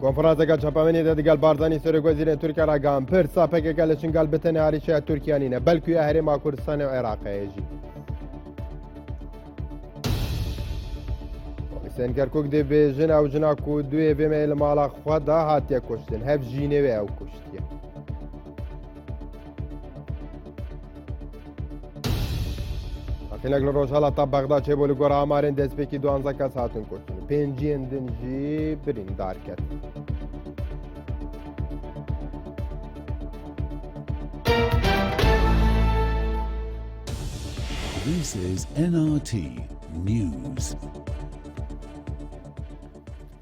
کنفرانسێکە چەپەمەنیدا دەگەڵ بارزانانی سەرۆکوەزیرە تورکیا ڕاگەیاند پرسا پێکێکە لە چنگال بتەنە عریشەیە تورکیا نینە بەلکویە هەرێما کوردستانی و عێراقەیەژی. حسێن کەرکوک دەبێژن ئەو ژناک و دوێ بێمە لە ماڵا خوادا هاتیە کوشتن هەف ژینەوێ ئەو کوشتیە. لەک لە ڕۆژهەڵە تا بەغدا چێبوو لە گۆڕ ئامارێن دەستپێکی 12 کەس هاتن کوشتن و پێنجیان دنجی بریندار کرد. This is NRT News.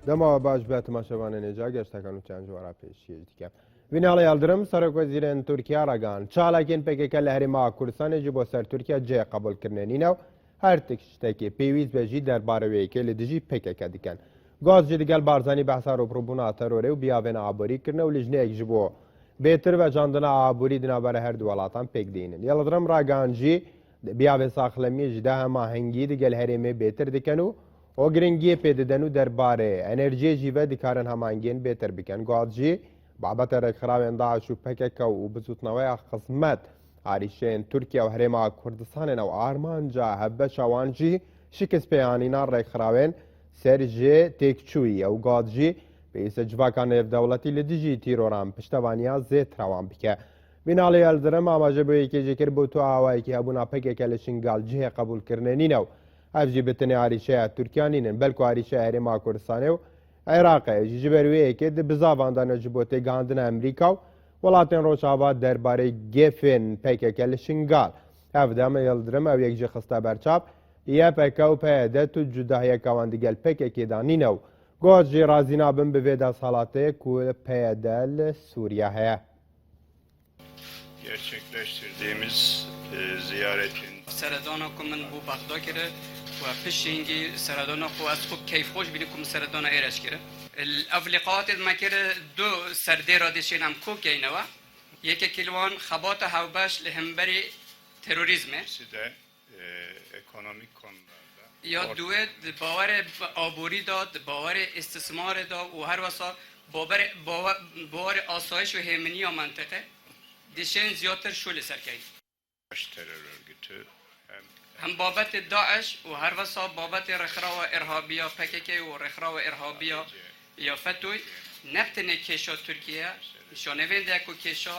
دەماوە باش بێت تەماشەوانە نێجا گەشتەکان و چەند جوارا پێشیە دیکە. ویناڵی هەڵدرم سەرۆکوەزیرên تورکیا ڕاگەیاند چالاکێن پێکێکە لە هەرێما کوردستانێژی بۆ سەر تورکیا جێ قبولکردنینە و هەر شتێکی پێویست بێژی دەربارەوەیەکە لە دژی پێکێکە دیکەن. گازجی دەگەل بارزانی بەحسا ڕۆبڕبوونا تەرۆرێ و بیاوێنە ئابووریکردنە و لیژنەیەک ji بۆ بێتر بەجاندنا ئابووری دنابەرە هەردوو وڵاتان پێکدێنن. یەڵدرم ڕاگەیاندجی بیاوێ ساخلەمیەژدا هەماهەنگی دەگەل هەرێمێ بێتر دکەن و ئۆ گرنگیە پێدەدەن و دەربارێ ئەنەرژیەژی بە دیکارن هەمانگێن بێتر بکەن. گازجی بابەتە ڕێکخراوێن داعش و پەکێکە و بزوتنەوەی خزمەت عریشەیەن تورکیا و هەرێما کوردستانێنە و ئارمانجا هەبە شەوانجی شکست پێیانینا ڕێکخراوێن سەرژێ تێکچووی ئەو گازجی پێویستە جوواکان نێودەوڵەتی لە دژی تیرۆران پشتەوانیا زێتراوان بکە. بیناڵی هەڵدرم ئاماژە بۆ یەکێژی کرد بۆ تو ئاوایەکی هەبوونا پەکێکە لە شنگال جێ قبولکردنینە و هەفژی بتنێ عریشەیە تورکیانینن بەلکو عریشە هەرێما کوردستانێ و عێراقەیەژی ji ber wê yekê di bizavandana ji bo têgihindina Emerîka و welatên Rojava derbarê gefên pekeke li şingal. Ev de me Yıldırım ew yek jî xiste berçav YPK û PYD tu cudahiyeka wan digel pekekê de nîne û got jî razî nabin bi vê desthilatê ku PYD li Sûriye heye. Gerçekleştirdiğimiz ziyaretin سردانا کو من بو بغدا کرده و پشینگی سردانا خو از خوب کیف خوش بینی کم سردانا ایرش کرده الافلیقات ما کرده دو سرده را دیشین هم کوک اینوا یکی کلوان خبات هاوباش لهمبری تروریزمه de ekonomik konularda یا دوه باور آبوری داد باور استثمار داد و هر واسه باور آسایش و همینی منطقه دیشین زیادتر شول سرکهی terör örgütü هم بابت داعش و هر وسا بابت رخرا و ارهابیا PKK و رخرا و ارهابیا یا فتوی نبتنه کشا ترکیه شانوین ده کو کشا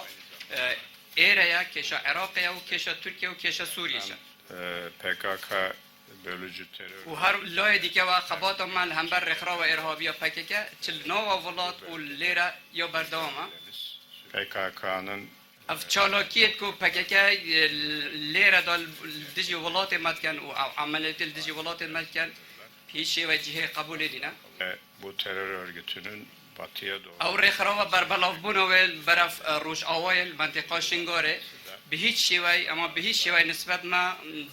ایریا کشا عراقیا و کشا ترکیه و کشا سوریه PKK bölücü terör و هر لای دیگه و خبات من هم بر رخرا و ارهابیا PKK چل نو ولات و لیره یا بردامه PKK'nın اف چالاکیت کو PKK لیره دال دجی ولات مدکن و عملیت دجی ولات مدکن پیشی و جهه قبول دینه bu terör örgütünün batıya doğru او رخرا و بربلاف بونویل برف روش آوایل منطقه شنگاره به هیچ شیوی اما به هیچ شیوی نسبت ما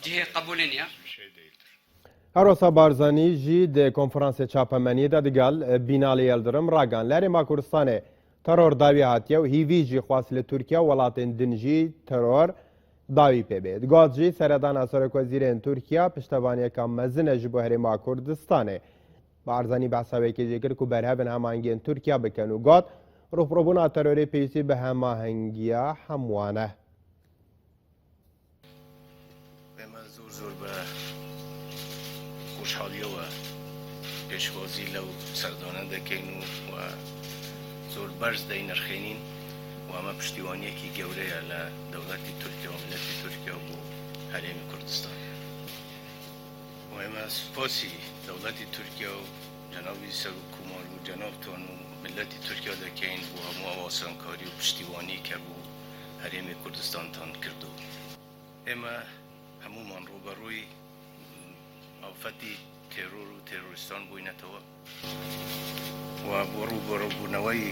جهه قبول نیه bir şey değildir. هەروەسا بارزانانی ژی دێ کۆنفرانسێ چاپەمەنیدا دەگەڵ بیناڵی هەڵدرم ڕاگەیاند لە هەرێما کوردستانê تەرۆر داوی هاتیە و هیڤیژی خواست لە تورکیا وڵاتên دنجی تەرۆر داوی پێبێت. گازجی سەردانا سەرۆکوەزیرên تورکیا پشتەوانیەکە مەزنە ji بۆ هەرێما کوردستانê. بارزانی بەحساوێکێکی کرد و بەرهەبن هەمانگێن تورکیا بکەن و گات ڕووپڕبوونا تەرۆری پێویستی بە هەماهەنگیە هەمووانە. ئێمە زۆر بە خۆشحاڵیەوە پێشوازی لەو سەردانە دەکەین و زۆر بەرز دەینرخێنین و ئەمە پشتیوانیەکی گەورەیە لە دەوڵەتی تورکیا و ملەتی تورکیا بۆ هەرێمی کوردستان. و ئێمە سوپاسی دەوڵەتی تورکیا و جەنابی سەرۆککۆمار و جەنابتان و ملەتی تورکیا دەکەین بۆ هەموو ئاواسانکاری و پشتیوانی کە بۆ هەرێمی کوردستانتان کردو. ئێمە هەموومان ڕوبەڕووی ئافەتی تێرۆر و تێرۆریستان بووینەتەوە و بۆ ڕووبەڕووبوونەوەی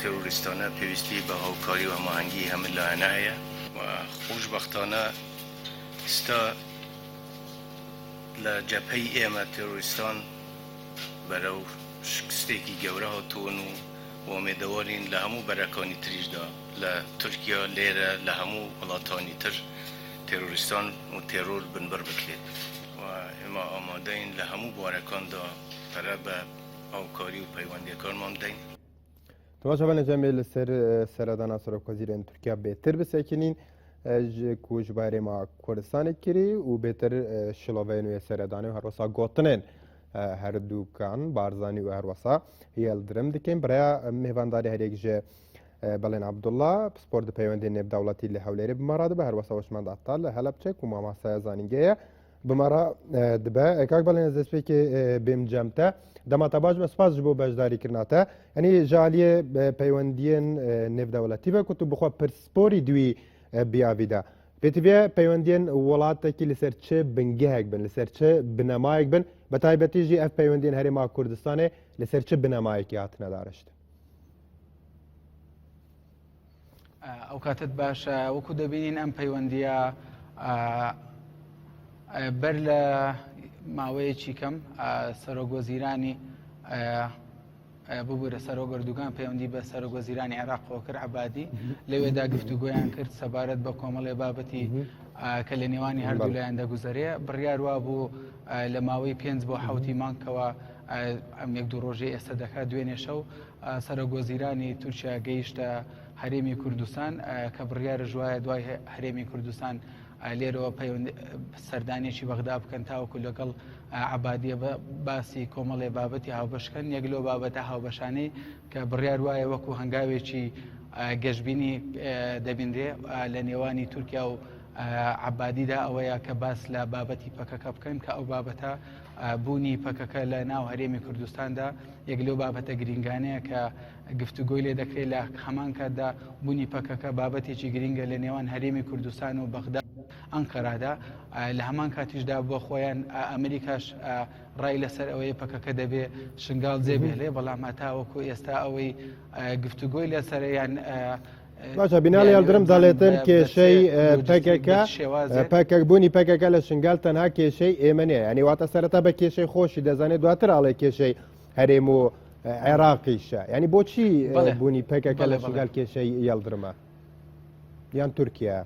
تێرۆریستانە پێویستی بە هاوکاری و هەماهەنگی هەموو لایەنە هەیە و خۆشبەختانە ئێستا لە جەبهەی ئێمە تێرۆریستان بەرەو شکستێکی گەورە هاتوون و ئومێدەوارین لە هەموو بەرەکانی تریشدا لە تورکیا لێرە لە هەموو وڵاتانی تر تێرۆریستان و تێرۆر بنبەر بکرێت و ئێمە ئامادەین لە هەموو بوارەکاندا پەرە بە هاوکاری و پەیوەندیەکانمان بدەین. تماشاوان جەمێ لەسەر سەردانا سەرۆکوەزیرên تورکیا بێتر بسەکنین ji ku ji bayrêma Kurdistanê kirî û bêtir şiloveyên wê seredanê û herwesa gotinên herdûkan Barzanî û herwesa yeldirim dikin. Biraya mêvandarê herêk ji Belên Abdullah spor di peywendê nêvdewletî li Hewlêrê bimara dibe herwesa weşmend Attal li Helepçe ku mamastaya zanîngeh ye bimara dibe. Kak Belên ez destpêkê bêm cem te dema te baş me spas ji bo beşdarîkirina te yanî ji aliyê peywendiyên nêvdewletî ve ku tu bixwe pirsporî dûî biyavî de. Pêtiviye peywendiyên welatekî li ser çi bingehek bin li ser çi binemayek bin bi taybetî jî ev peywendiyên Herêma Kurdistanê li ser çi binemayekî hatine dareştin. ئەو کاتت باشە وەکو دەبینین ئەم پەیوەندیە بەر لە ماوەیەکی کەم سەرۆکوەزیرانی ببوورە سەرۆگەردووگان پەیوەندی بە سەرۆکوەزیرانی عێراقەوە کرد عەبادی لەوێدا گفتوگۆیان کرد سەبارەت بە کۆمەڵێ بابەتی کە لە نێوانی هەردوو لایەن دەگوزارێ بڕیار وا بوو لە ماوەی 5 بۆ 7 مانگەوە ئەم یەک دوو ڕۆژەی ئێستا دەکات دوێنێ شەو سەرۆکوەزیرانی تورکیا گەیشتە هەرێمی کوردستان کە بڕیارە ژوایە دوای هەرێمی کوردستان لێرەوە سەردانێکی بەغدا بکەن تاوەکو لەگەڵ عەبادیە باسی کۆمەڵێ بابەتی هاوبەشکەن یەک لەو بابەتە هاوبەشانەی کە بڕیار وایە وەکو هەنگاوێکی گەشتبینی دەبیندرێ لە نێوانی تورکیا و عەبادیدا ئەوەیە کە باس لە بابەتی پەکەکە بکەن کە ئەو بابەتە بوونی پەکەکە لە ناو هەرێمی کوردستاندا یەک لەو بابەتە گرنگانەیە کە گفتوگۆی لێ دەکرێت لە هەمان کاتدا بوونی پەکەکە بابەتێکی گرنگە لە نێوان هەرێمی کوردستان و بەغدا ئەنقەرادا لە هەمان کاتیشدا بۆ خۆیان ئەمریکاش ڕای لەسەر ئەوەیە پەکەکە دەبێ شنگاڵ جێبێڵێ بەڵام هەتاوەکو ئێستا ئەوەی گفتوگۆی لەسەریان باشە بیناڵی هەڵدرم دەڵێتن کێشەی پەکەک بوونی پەکەکە لە شنگال تەنها کێشەی ئێمە نیە ینی واتە سەرەتا بە کێشەی خۆشی دەزانێت دواتر ئاڵێ کێشەی هەرێم و عێراقیشە ینی بۆچی بوونی پەکەکە لە شنگال کێشەی یەڵدرمە یان تورکیا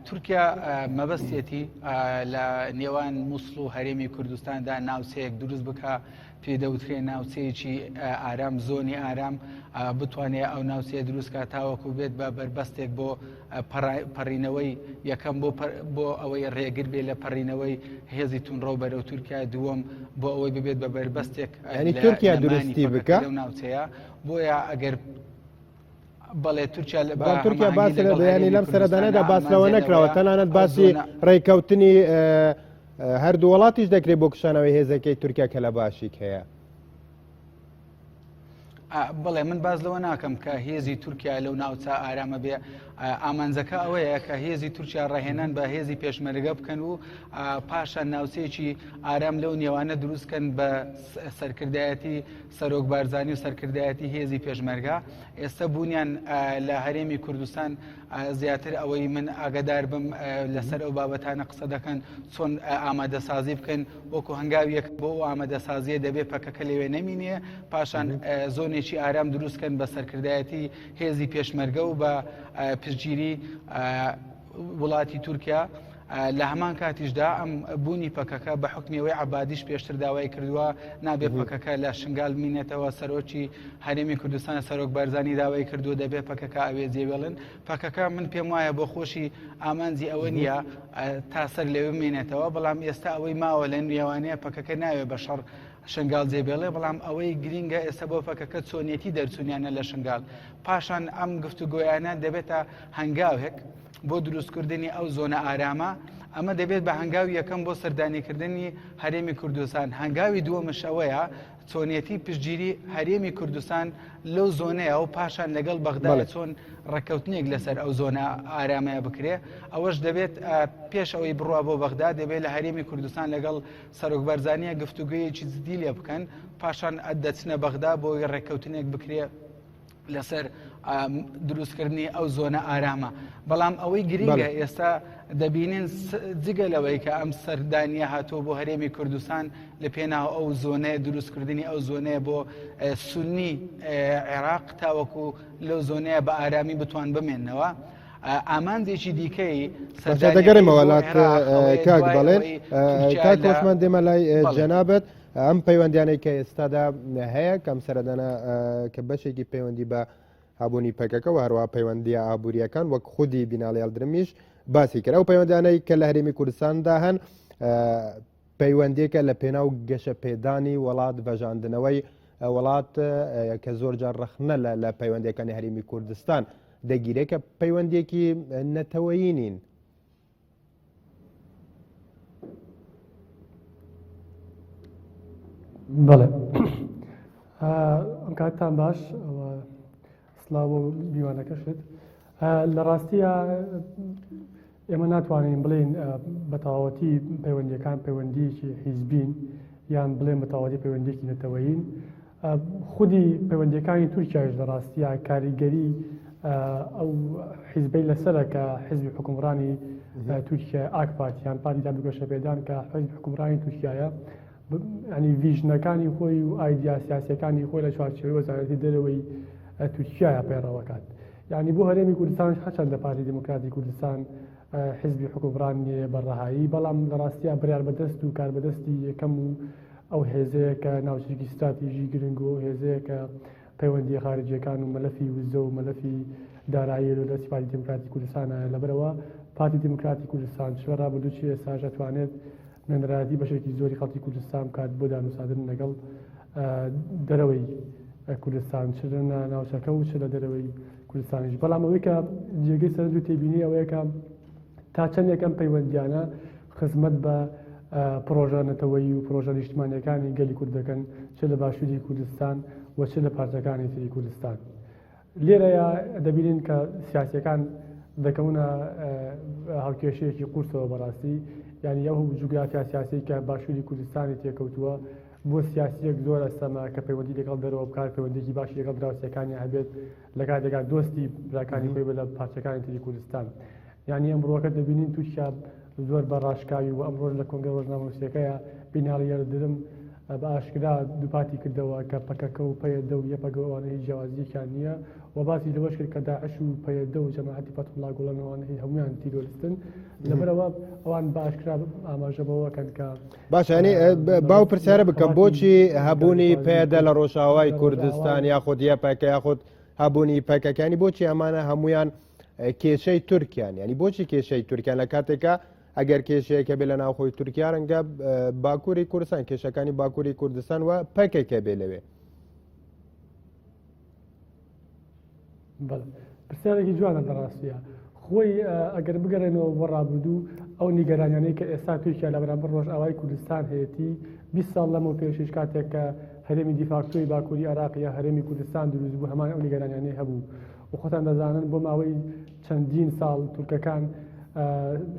تورکیا مەبەستێتی لە نێوان مووسڵ و هەرێمی کوردستاندا ناوچەیەک دروست بکە پێدەوترێن ناوچەیەکی ئارام زۆنی ئارام بتوانێت ئەو ناوچەیە دروستکە تاوەکو بێت بە بەربەستێک بۆ پەڕینەوەی یەکەم بۆ ئەوەی ڕێگر بێت لە پەڕینەوەی هێزی تونڕە و بەرەو تورکیا دووەم بۆ ئەوەی ببێت بە بەربەستێک تورکیا درستی بکە لەو ناوچەیە بۆیە ئەگەر بەڵێ تورکیا باسی لە بەیانی لەم سەردانەدا باسلەوە نەکراوە تەنانەت باسی ڕێککەوتنی هەردوو وڵاتیش دەکرێت بۆ کشانەوەی هێزەکەی تورکیا کە لە باشیک هەیە بڵێ من باز لەوە ناکەم کە هێزی تورکیا لەو ناوچە ئارامە بێ ئامانجەکە ئەوەیە کە هێزی تورکیا ڕاهێنان بە هێزی پێشمەرگە بکەن و پاشان ناوچەیەکی ئارام لەو نێوانە دروستکەن بە سەرکردایەتی سەرۆک بارزانانی و سەرکردایەتی هێزی پێشمەرگە ئێستا بوونیان لە هەرێمی کوردستان زیاتر ئەوەی من ئاگدار بم لەسەر ئەو بابەتانە قسە دەکەن چۆن ئامادەسازی بکەن وەکو هەنگاویەک بۆ ئامادەسازیە دەبێت پەکەکە لەوێ نەمینێ پاشان زۆنێکی ئارام دروستکەن بە سەرکردایەتی هێزی پێشمەرگە و بە پشتگیری وڵاتی تورکیا لە هەمان کاتیشدا ئەم بوونی پەکەکە بە حکمیەوەی عەبادیش پێشتر داوای کردووە نابێت پەکەکە لە شنگال مینێتەوە سەرۆکی هەرێمی کوردستان سەرۆک بارزانانی داوای کردو دەبێت پەکەکە ئەوێ جێوێڵن پەکەکە من پێم وایە بۆ خۆشی ئامانجی ئەوە نییە تا سەر لەوێ بمێنێتەوە بەڵام ئێستا ئەوەی ماوە لە نێوانەیە پەکەکە ناوێت بە شەڕ شنگال جێبێڵێ بەڵام ئەوەی گرینگە ئێستا بۆ پەکەکە چۆنیەتی دەرچوونیانە لە شنگال پاشان ئەم گفتوگۆیانە دەبێتە هەنگاوێک بۆ دروستکردنی ئەو زۆنە ئارامە ئەمە دەبێت بە هەنگاوی یەکەم بۆ سەردانیکردنی هەرێمی کوردستان هەنگاوی دووەمش ئەوەیە چۆنیەتی پشتگیری هەرێمی کوردستان لەو زۆنەیە و پاشان لەگەڵ بەغدا چۆن ڕێککەوتنێک لەسەر ئەو زۆنە ئارامەیە بکرێ ئەوەش دەبێت پێش ئەوەی بڕوا بۆ بەغدا دەبێت لە هەرێمی کوردستان لەگەڵ سەرۆک بەرزانیە گفتوگویەکی جدی لێ بکەن پاشان دەچنە بەغدا بۆی ڕێککەوتنێک بکرێ لەسەر دروستکردنی ئەو زۆنە ئارامە بەڵام ئەوەی گرینگە ئێستا دەبینین جگە لەوەی کە ئەم سەردانیە هاتووە بۆ هەرێمی کوردستان لە پێناو ئەو زۆنەیە دروستکردنی ئەو زۆنەیە بۆ سونی عێراق تاوەکو لەو زۆنەیە بە ئارامی بتوان بمێننەوە ئامانجێکی دیکەی دەگەڕێمە وڵات کاک بەڵێن کاک کۆسمان دێمە لای جەنابەت ئەم پەیوەندیانەی کە ئێستادا هەیە کەم سەردانە کە بەشێکی پەیوەندی بە هەبوونی پەکەکە و هەروە پەیوەندیە ئابوووریەکان وەک خودی بیناڵی هەڵدرمیش باسی کرا و پەیوەندیانەی کە لە هەرێمی کوردستاندا هەن پەیوەندێکە لە پێناو گەشە پێدانی وڵات بەژاندنەوەی وڵات کە زۆر جار ڕەخنە لە پەیوەندەکانی هەرێمی کوردستان دەگیرێت کە پەیوەندێکی نەتەوەیی نین. بەڵێ ئەم کاتتان باش سلااو و میوانەکەشت لە ڕاستیە ئێمە ناتوانین بڵێن بە تەواوەتی پەیوەندیەکان پەیوەندیەکی حیزبین یان بڵێن بە تەواوەتی پەیوەندێکی نەتەوەیین. خودی پەیوەندیەکانی تورکیاش لە ڕاستیە کاریگەری ئەو حیزبەی لەسەرە کە حیزبی حکومڕانی تورکیا ئاک پارتیان پارتی دابگەشە پێدان کە حیزبی حکومڕانی تورکایە ینی ڤیژنەکانی خۆی و ئایدیا سیاسیەکانی خۆی لە چوارچێوەی وەزارەتی دەرەوەی تورکیایە پێڕەوەکات. یعنی بۆ هەرێمی کوردستان هەچەند لە پارتی دموکراتی کوردستان حیزبی حکومڕانی بەڕەهایی بەڵام لە ڕاستیە بڕیار بەدەست و کار بەدەستی یەکەم و ئەو هێزەیە کە ناوچێکی استراتیژی گرنگ و هێزەیە کە پەیوەندی خارجیەکان و مەلەفی وزە و مەلەفی دارایی لە دەستی پارتی دموکراتی کوردستانە لەبەرەوە پارتی دموکراتی کوردستان شوێرا بەدووچی ئێستا دەتوانێت نوێنەرایەتی بەشێکی زۆری خەڵکی کوردستان بکات بۆ دانووساندن لەگەڵ دەرەوەی کوردستان چ لە ناوچەکە و چ لە دەرەوەی کوردستانیش. بەڵام ئەوەی کە جێگەی سەرنج و تێبینی ئەوەیە کە تا چەند یەکەم پەیوەندیانە خزمەت بە پرۆژە نەتەوەیی و پرۆژە نیشتیمانیەکانی گەلی کوردەکەن چ لە باشووری کوردستان و چ لە پارچەکانی تری کوردستان. لێرەیە دەبینین کە سیاسیەکان دەکەونە هەڵکێشەیەکی قورسەوە بەڕاستی یعنی ئەو جوگرافیا سیاسی کە باشووری کوردستانی تێکەوتووە بۆ سیاسیەک زۆر ئەستەما کە پەیوەندی لەگەڵ دەرەوە بکار پەیوەندێکی باشی لەگەڵ دراوسەکانی هەبێت لە کاتێکا دۆستی براکانی خۆی بە لە پارچەکانی تری کوردستان. یعنی ئەمڕۆکە دەبینین تووشیا زۆر بە ڕاشکاوی و ئەمڕۆژ لە کۆنگرە ڕۆژنامەنووسیەکەیە بیناڵی یاردرم بە ئاشکرا دووپاتی کردەوە کە پەکەکە و پەیەدە و یەپەگەوانە هیچ جیاوازیەکیان نییە و باسی لەوەش کرد کە داعش و پەیەدە و جەماعەتی فەتحوڵا گوڵەنەوەوانە هەمویان تیرۆریستن لەبەرەوە ئەوان بە ئاشکرا ئاماژەبەوەکەن کە باش ینی باو پرسیارە بکەم بۆچی هەبوونی پێدە لە ڕۆژاوای کوردستان یاخود یەپەکە یاخود هەبوونی پەکەکانی بۆچی ئەمانە هەمویان کێشەی تورکیان ینی بۆچی کێشەی تورکیان لە کاتێکە ئەگەر کێشەیەکە بێ لە ناوخۆی تورکیا ڕەنگە باکووری کوردستان کێشەکانی باکووری کوردستان و پەکێکە بێ لەوێ. پرسیارێکی جوانە لە ڕاستیە خۆی ئەگەر بگەڕێنەوە بۆ ڕابردوو ئەو نیگەرانیانەی کە ئێستا تورکیا لە بەرامبەر ڕۆژئاوای کوردستان هەیەی 20 ساڵ لەمەوە پێشش کاتێک کە هەرێمی دیفاکتۆی باکووری عێراق یا هەرێمی کوردستان دروست بوو هەمان ئەو نیگەرانیانەی هەبوو و خۆتان دەزانن بۆ ماوەی چەندین ساڵ تورکەکان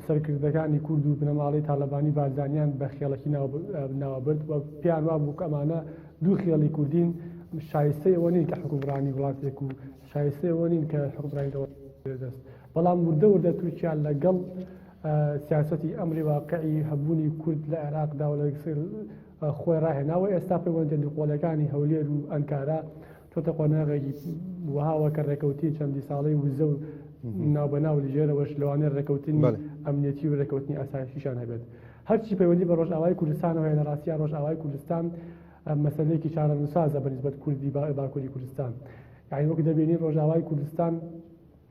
سەرکردەکانی کورد و بنەماڵی تاالبانی بارزانیان بە خێڵەکی ناوەبرد و پیان وا بوو کە ئەمانە دوو خێڵی کوردین شایستەی ئەوە نین کە حکومڕانی وڵاتێک و شایستەی ئەوە نین کە حکومڕانی دەست بەڵام وردە وردە تورکیا لەگەڵ سیاسەتی ئەمری واقعی هەبوونی کورد لە عێراقدا و لە خۆی ڕاهێناوە ئێستا پەیوەندی دووقۆڵەکانی هەولێر و ئەنکارا تۆتە قۆناغێکی وهاوە کە ڕێکەوتی چەندی ساڵی وزە و ناوبەناو لژێرەوەش لەوانەیە ڕێکەوتنی ئەمنیەتی و ڕێکەوتنی ئاسایشیشان هەبێت هەرچی پەیوەندی بە ڕۆژئاوای کوردستانەوە هەیە لە ڕاستیە ڕۆژئاوای کوردستان مەسەلەیەکی چارەنووسازە بە نسبەت کوردی باکووری کوردستان یعنی وەک دەبینین ڕۆژئاوای کوردستان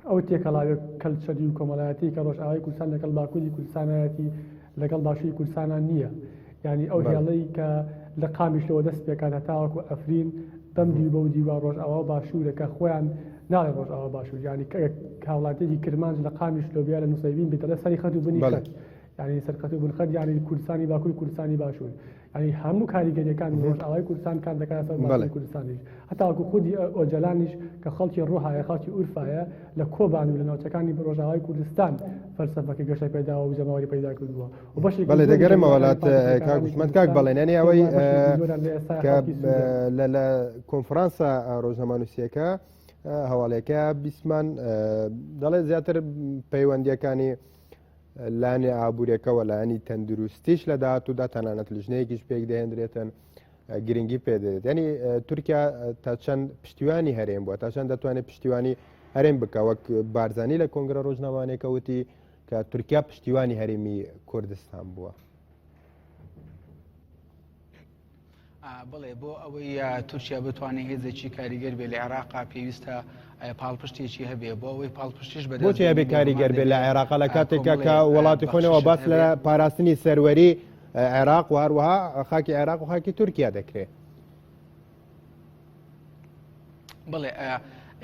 ئەو تێکەڵاوێ کەلچەری و کۆمەڵایەتی کە ڕۆژئاوای کوردستان لەگەڵ باکووری کوردستانایەتی لەگەڵ باشووری کوردستانان نییە یعنی ئەو هێڵەی کە لە قامیشەوە دەست پێکات هەتاوەکو ئەفرین دەمدی بە و دیوە ڕۆژئاوا باشوورەکە خۆیان ناڵێ ڕۆژئاوا باشوور ینی کاوڵاتێکی کرمانج لە قامیش لۆبیا لە نووسەوین بێتە لە سەری خەت و بنی خەت ینی سەرخەت و بنخەت ینی کوردستانی باکووری کوردستانی باشوور ینی هەموو کاریگەریەکان ڕۆژئاوای کوردستان کار دەکات باکووری کوردستانیش هەتاوەکو خودی ئۆجەلانیش کە خەڵکی ڕۆحایە خەڵکی ئورفایە لە کۆبان و لە ناوچەکانی ڕۆژئاوای کوردستان فەلسەفەکە گەشە پێداوە و جەماوەری پەیدا کردووە و بەشێک بەڵێ دەگەڕێمە وڵات کاکوشمەند کاک بەڵێنێنی ئەوەی لە کۆنفرانسە ڕۆژنامەنووسیەکە هەواڵەکە بیسمان دەڵێ زیاتر پەیوەندیەکانی لانی ئابوووریەکەەوە لایانی تەندروستیش لە داهاتوودا تەنانەت لیژنەیەکیش پێک دەهێنرێتن گرنگی پێدێت ینی تورکیا تا چەند پشتیوانی هەرێم بووە تا چەند دەتوانێت پشتیوانی هەرێم بکە وەک بارزانی لە کۆنگرە ڕۆژنامانێکە وتی کە تورکیا پشتیوانی هەرێمی کوردستان بووە. بڵێ بۆ ئەوەی تورکیا بتوانێت هێزێکی کاریگەر بێ لە عێراقا پێویستە پاڵپشتێکی هەبێ بۆ ئەوەی پاڵپشتیش بەدەست بۆچی هەبێ کاریگەر بێ لە عێراقا لە کاتێکە کە وڵاتی خۆنەوە باس لە پاراستنی سەروەری عێراق و هەروەها خاکی عێراق و خاکی تورکیا دەکرێت. بڵێ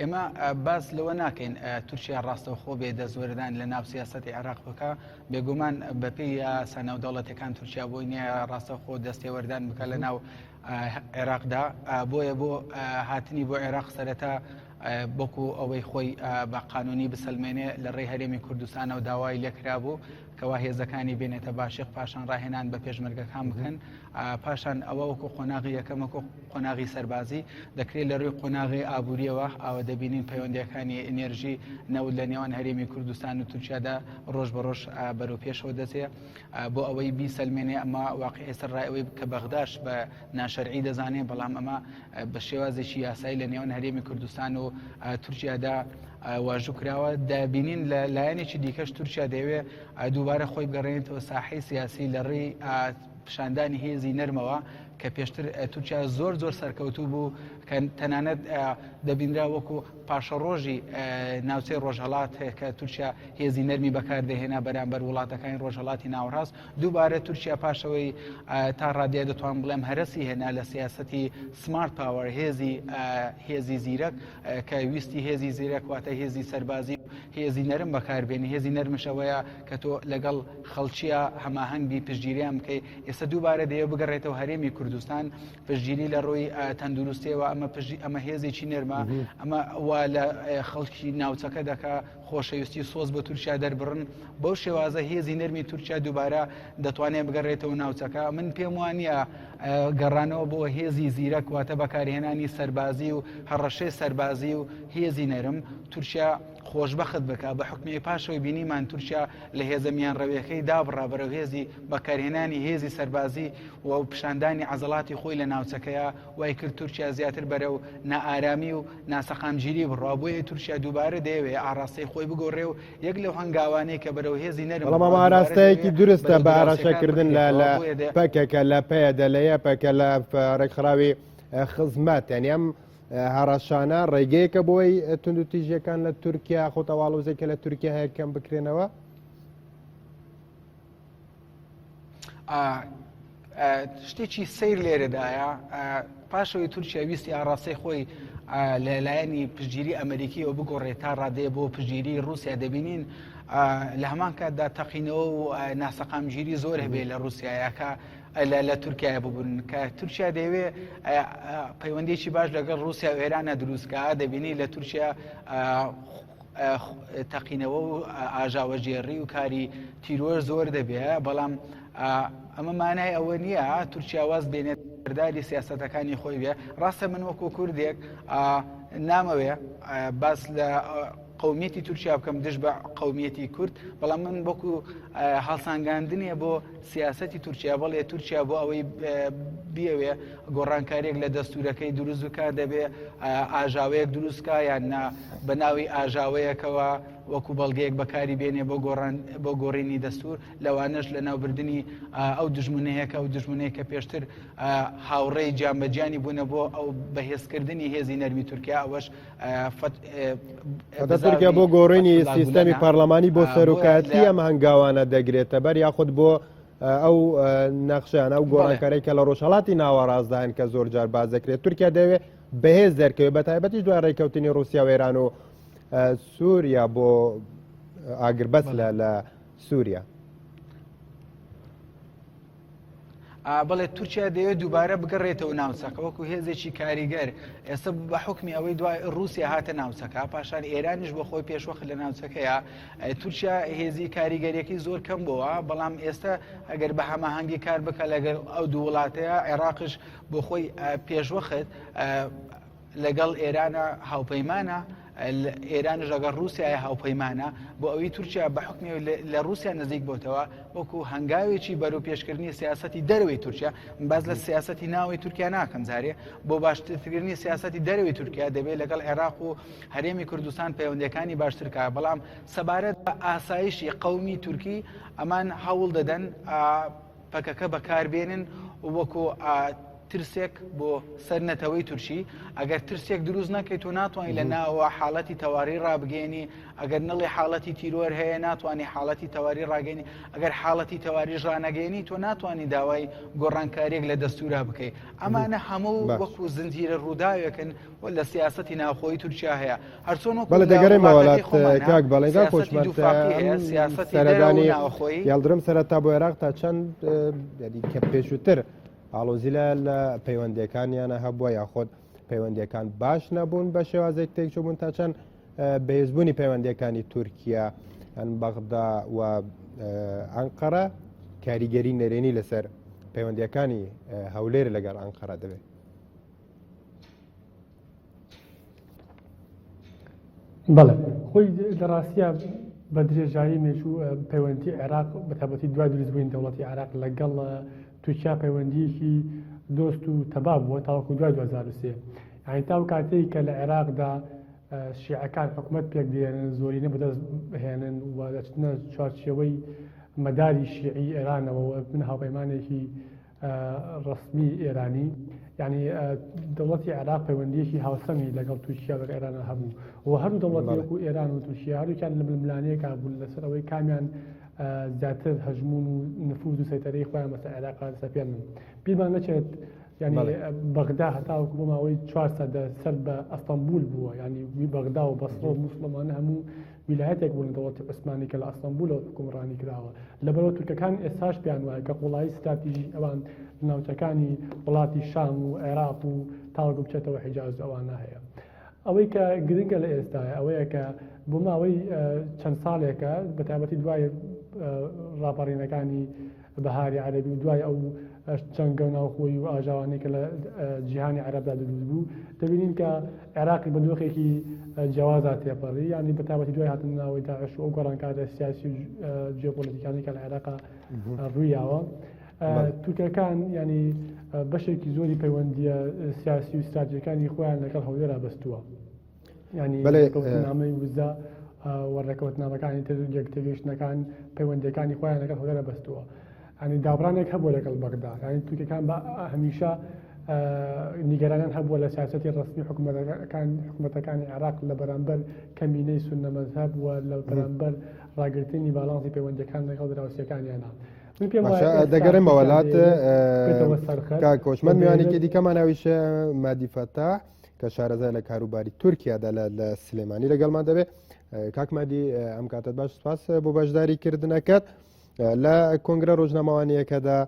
ئێمە باس لەوە ناکەین تورکیا ڕاستەوخۆ بێ دەستوەردان لە ناو سیاسەتی عێراق بکە بێگومان بەپێی سەناودەوڵەتەکان تورکیا بۆی نییە ڕاستەوخۆ دەستێوەردان بکە لە ناو عێراقدا بۆیە بۆ هاتنی بۆ عێراق سەرەتا بۆکو ئەوەی خۆی بە قانونی بسەلمێنێ لە ڕێی هەرێمی کوردستانە و داوای لێکرا بوو کەوا هێزەکانی بێنێتە باشق پاشان ڕاهێنان بە پێشمەرگەکان بکەن پاشان ئەوە وەکو قۆناغی یەکەمەکو قۆناغی سەربازی دەکرێت لە ڕووی قۆناغی ئابوووریەوە ئەوە دەبینین پەیوەندیەکانی ئێنێرژی نەود لە نێوان هەرێمی کوردستان و تورکیادا ڕۆژ بە ڕۆژ بەرەو پێشەوە دەچێت بۆ ئەوەی بیسەلمێنێ ئەمە واقعی سەرڕای ئەوەی کە بەغداش بە ناشەرعی دەزانێت بەڵام ئەمە بە شێوازێکی یاسایی لە نێوان هەرێمی کوردستان و تورکیادا واژوو کراوە دابینین لە لایەنێکی دیکەش تورکیا دەیەوێت دووبارە خۆی بگەڕێنێتەوە ساحەی سیاسی لە ڕێی پیشاندانی هێزی نەرمەوە کە پێشتر تورکیا زۆر سەرکەوتوو بوو کە تەنانەت دەبینرا وەکو پاشە ڕۆژی ناوچەی ڕۆژهەڵات کە تورکیا هێزی نەرمی بەکاردەهێنا بەرامبەر وڵاتەکانی ڕۆژهەڵاتی ناوەڕاست دووبارە تورکیا پاشەوەی تا ڕادیا دەتوان بڵێم هەرسی هێنا لە سیاسەتی سمارت پاوەر هێزی زیرەک کە ویستی هێزی زیرەک واتە هێزی سەربازی هێزی نەرم بەکاربێنی هێزی نەرمشەوەیە کە تۆ لەگەڵ خەڵکیە هەماهەنگبی پشتگیریان بکەی ئێستا دووبارە دەیە بگەڕێتەوە هەرێمی کوردستان پشتگیری لە ڕۆی تەندروستیەوە ئەمە هێزێکی نەرمە ئەمە وا لە خەڵکی ناوچەکە دەکا خۆشەویستی سۆز بە تورکیا دەربڕن بەو شێوازە هێزی نەرمی تورکیا دووبارە دەتوانێت بگەڕێتەوە ناوچەکە من پێم وانە گەڕانەوە بۆ هێزی زیرەک واتە بەکارهێنانی سەربازی و هەڕەشەی سەربازی و هێزی نەرم تورکیا خۆشبەخت بکە بە حکمی پاشەوەی بینیمان تورکیا لە هێزە میان ڕەویەکەی دابڕا بەرەو هێزی بەکارهێنانی هێزی سەربازی و پیشاندانی عەزەڵاتی خۆی لە ناوچەکەیە وای کرد تورکیا زیاتر بەرەو نائارامی و ناسەقامگیری بڕوا بۆیە تورکیا دووبارە دەیەوێت ئاڕاستەی خۆی بگۆڕێ و یەک لەو هەنگاوانەی کە بەرەو هێزی نەرم بەڵام ئەمە ئاراستەیەکی دروستە بە ئاراشەکردن لە پەکێکە لە پێە دەلەیە پەکە لە ڕێکخراوی خزمەت یعنی ئەم هەڕەشانە ڕێگەیەکە بۆی تونند و تیژەکان لە تورکیا خۆتەواڵۆزێکە لە تورکیا هەیە کەم بکرێنەوە شتێکی سیر لێرەدایە پاشەوەی تورکیا ویستی ئاڕاستەی خۆی لە لایەنی پشتگیری ئەمریکیەوە بگۆڕێت تا ڕادەیە بۆ پشتگیری رووسیا دەبینین لە هەمان کاتدا تەقینەوە و ناسەقامگیری زۆر هەبێ لە رووسایەکە لە تورکیا ببوون کە تورکیا دەیەوێت پەیوەندێکی باش لەگەڵ رووسیا و ئێرانە دروستکە دەبینی لە تورکیا تەقینەوە و ئاژاوەژێڕی و کاری تیرۆر زۆر دەبێت بەڵام ئەمە مانای ئەوە نییە تورکیا واز بێنێت بەرداری سیاسەتەکانی خۆی بێ ڕاستە من وەکو کوردێک نامەوێ باس لە قومیەتی تورکیا بکەم دژ بە قومیەتی کورد بەڵام من بۆکو هەڵسانگاندنیە بۆ سیاسەتی تورکیا بەڵێ تورکیا بۆ ئەوەی بیاوێ گۆڕانکاریەک لە دەستورەکەی دروست بکە دەبێ ئاژاوەیەک دروستکە یان بە ناوی ئاژاوەیەکەوە وەکو بەڵگەیەک بەکاری بێنێ بۆ گۆڕینی دەستور لەوانش لە ناوبردننی ئەو دژمنەیەکە و دژمنەیە کە پێشتر هاوڕێی جانبەجیانی بوونە بۆ ئەو بەهێزکردنی هێزی نەرمی تورکیا ئەوەش تورکیا بۆ گۆڕینی سیستەمی پارلەمانی بۆ سەرۆکاتی ئەم هەنگاوانە دەگرێتە بەر یاخود بۆ ئەو نەخشیان ئەو گۆڕانکاریکە لە ڕۆژهەڵاتی ناوەڕاستداهێن کە زۆر جار باز دەکرێت تورکیا دەوێت بەهێز دەرکەوێت بە تایبەتیش دوای ڕێککەوتنی رووسیا و ئێران و سووریا بۆ ئاگربەست لە سووریا بەڵێ تورکیا دەوێت دووبارە بگەڕێتەوە ناوچەکە وەکو هێزێکی کاریگەر ئێستا بە حکمی ئەوەی دوای رووسیا هاتە ناوچەکە پاشان ئێرانیش بۆ خۆی پێشوەخت لە ناوچەکەیە تورکیا هێزی کاریگەریەکی زۆر کەم بووە بەڵام ئێستا ئەگەر بە هەماهەنگی کار بکە لەگەڵ ئەو دوو وڵاتەیە عێراقش بۆ خۆی پێشوەخت لەگەڵ ئێرانە هاوپەیمانە ئێرانش ئەگەر رووسیا هاوپەیمانە بۆ ئەوەی تورکیا بە حکمی لە رووسیا نزیک بۆتەوە وەکو هەنگاوێکی بەرەو پێشکردنی سیاسەتی دەروی تورکیا باز لە سیاسەتی ناوی تورکیا ناکەم زارێ بۆ باشترکردنی سیاسەتی دەروی تورکیا دەبێت لەگەڵ عێراق و هەرێمی کوردستان پەیوەندیەکانی باشترکە بەڵام سەبارەت بە ئاسایشی قەومی تورکی ئەمان هەوڵ دەدەن پەکەکە بەکاربێنن وەکو ترسێک بۆ سەرنەتەوەی تورکی ئەگەر ترسێک دروست نەکەیت و ناتوانانی لە ناوە حاڵەتی تەواری ڕابگەێنی ئەگەر نەڵی حاڵەتی تیرۆر هەیە ناتوانانی حاڵەتی تەواری ڕاگەێنی ئەگەر حاڵەتی تەواری ژانەگەێنی تۆ ناتوانانی داوای گۆڕانکاریێک لە دەستورا بکەیت ئەمانە هەموو وەکو زنجیرە ڕووداوێکن لە سیاسەتی ناوخۆی تورکیا هەیە هەرچۆن بەڵێ دەگەڕێمە وڵات کاک بەڵێنگا خۆشمەند سیاسەتی ناوخۆی یاڵدرم سەرەتا بۆ عێراق تا چەند کە پێشووتر ئاڵۆزیلە لە پەیوەندیەکانیانە هەبووە یاخۆت پەیوەندیەکان باش نەبوون بە شێوازێک تێکچوو بوون تا چەند بەهێزبوونی پەیوەندیەکانی تورکیا ئەن بەغدا و ئەنقەرە کاریگەری نەرێنی لەسەر پەیوەندیەکانی هەولێر لەگەڵ ئەنقەرە دەبێت. بەڵێ خۆی لە ڕاستیە بە درێژایی مێژوو پەیوەندی عێراق بە تایبەتی دوای دروستبووین دەوڵەتی عێراق لەگەڵ تورکیا پەیوەندیەکی دۆست و تەبا بووە تاوەکو دوای 2023 یعنی تاو کاتێک کە لە عێراقدا شیعەکان حکوومەت پێک دێنن زۆرینە بەدەست بهێنن و دەچنە چوارچێوەی مەداری شیعی ئێرانەوە من هاوپەیمانێکی ڕسمی ئێرانی یعنی دەوڵەتی عێراق پەیوەندیەکی هاوسەمی لەگەڵ تورکیا لەگەڵ ئێرانە هەبوو و هەردوو دەوڵەتێک و ئێران و تورکیا هەردووکیان لە ململانەیەکا بوون لەسەر ئەوەی کامیان زیاتر هەژمون و نفوذ و سەیطرەی خۆیان بەسەر عێراق سەپێن بیرمان نەچێت ینی بەغدا هەتاوەکو بۆ ماوەی 4 سەدە سەر بە ئەستەمبول بووە ینی بەغدا و بەسڕە و موسڵمانە هەموو ویلایەتێک بوون لە دەوڵەتی عوسمانی کە لە ئەستەمبولەوە حکومڕانی کراوە لەبەرەوە تورکەکان ئێستاش پێیان وایە کە قوڵایی استراتیژی ئەوان ناوچەکانی وڵاتی شام و عێراق و تاوەکو بچێتەوە حیجاز ئەوانە هەیە ئەوەی کە گرنگە لە ئێستاە ئەوەیە کە بۆ ماوەی چەند ساڵێکە بە تایبەتی دوای ڕاپەڕینەکانی بەهاری عەرەبی و دوای ئەو چەنگە و ناوخۆی و ئاژاوانەی کە لە جیهانی عەرەبدا دروست بوو دەبینین کە عێراقی بە دۆخێکی جیاوازا تێپەڕی ینی بە تایبەتی دوای هاتن ناوەی داعش و ئەو گۆڕانکارە سیاسی و جیۆپۆلیتیکانی کە لە عێراقا ڕوویاوە تورکەکان ینی بەشێکی زۆری پەیوەندیە سیاسی و استراتیژیەکانی خۆیان لەگەڵ هەولێرا بەستووە ینی نامەی وزە وەڕێکەوتنامەکانی تر یەکتێگەشتنەکان پەیوەندیەکانی خۆیان لەگەڵ هەولێرا بەستووە ینی دابڕانێک هەبووە لەگەڵ بەغدا ینی تورکەکان بە هەمیشە نیگەرانیان هەبووە لە سیاسەتی ڕسمی حکوومەتەکانی عێراق لە بەرامبەر کەمینەی سونە مەذهب و لە بەرامبەر ڕاگررتنی باڵانسی پەیوەندیەکان لەگەڵ دراوسەکانیانە دەگەڕێمە وڵات کۆچمەند میوانێکی دیکەمان ناویشە مادیفەتا کە شارەزای لە کاروباری تورکیادا لە سلێمانی لەگەڵمان دەبێت کاکمادی ئەم کاتت باش سپاس بۆ بەشداریکردنەکەت لە کۆنگرە ڕۆژنامەوانیەکەدا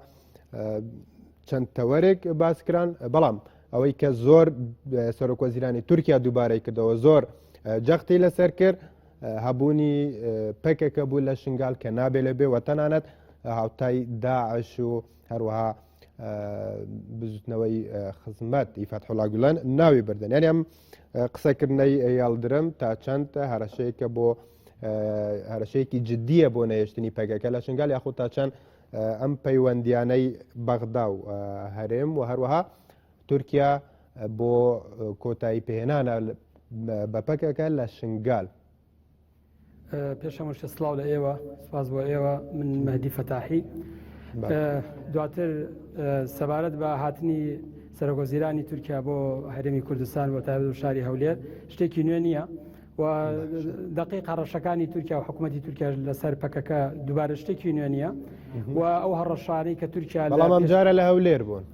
چەند تەوەرێک باسکران بەڵام ئەوەی کە زۆر سەرۆکوەزیرانی تورکیا دووبارەی کردەوە زۆر جەختی لەسەر کرد هەبوونی پەکێکە بوو لە شنگال کە نابێ لەبێ وە تەنانەت هاوتای داعش و هەروەها بزوتنەوەی خزمەت فتحوڵا گولان ناوی بردن یعنی ئەم قسەکردنەی یاڵدرم تا چەند هەرەشەیەکە بۆ هەرەشەیەکی جددیە بۆ نەهێشتنی پەکەکە لە شنگال یاخود تا چەند ئەم پەیوەندیانەی بەغدا و هەرێم و هەروەها تورکیا بۆ کۆتایی پێهێنانە بە پەکەکە لە شنگال. پێشەمەشە سڵاو لە ئێوە سپاس بۆ ئێوە من مەهدی فەتاحی دواتر سەبارەت بە هاتنی سەرۆکوەزیرانی تورکیا بۆ هەرێمی کوردستان بۆ تایبەت و شاری هەولێر شتێکی نوێ نییە و دقیق هەڕەشەکانی تورکیا و حکوومەتی تورکیا لەسەر پەکەکە دووبارە شتێکی نوێ نییە و ئەو هەڕەشانەی کە تورکیا بەڵام ئەم جارە لە هەولێر بوون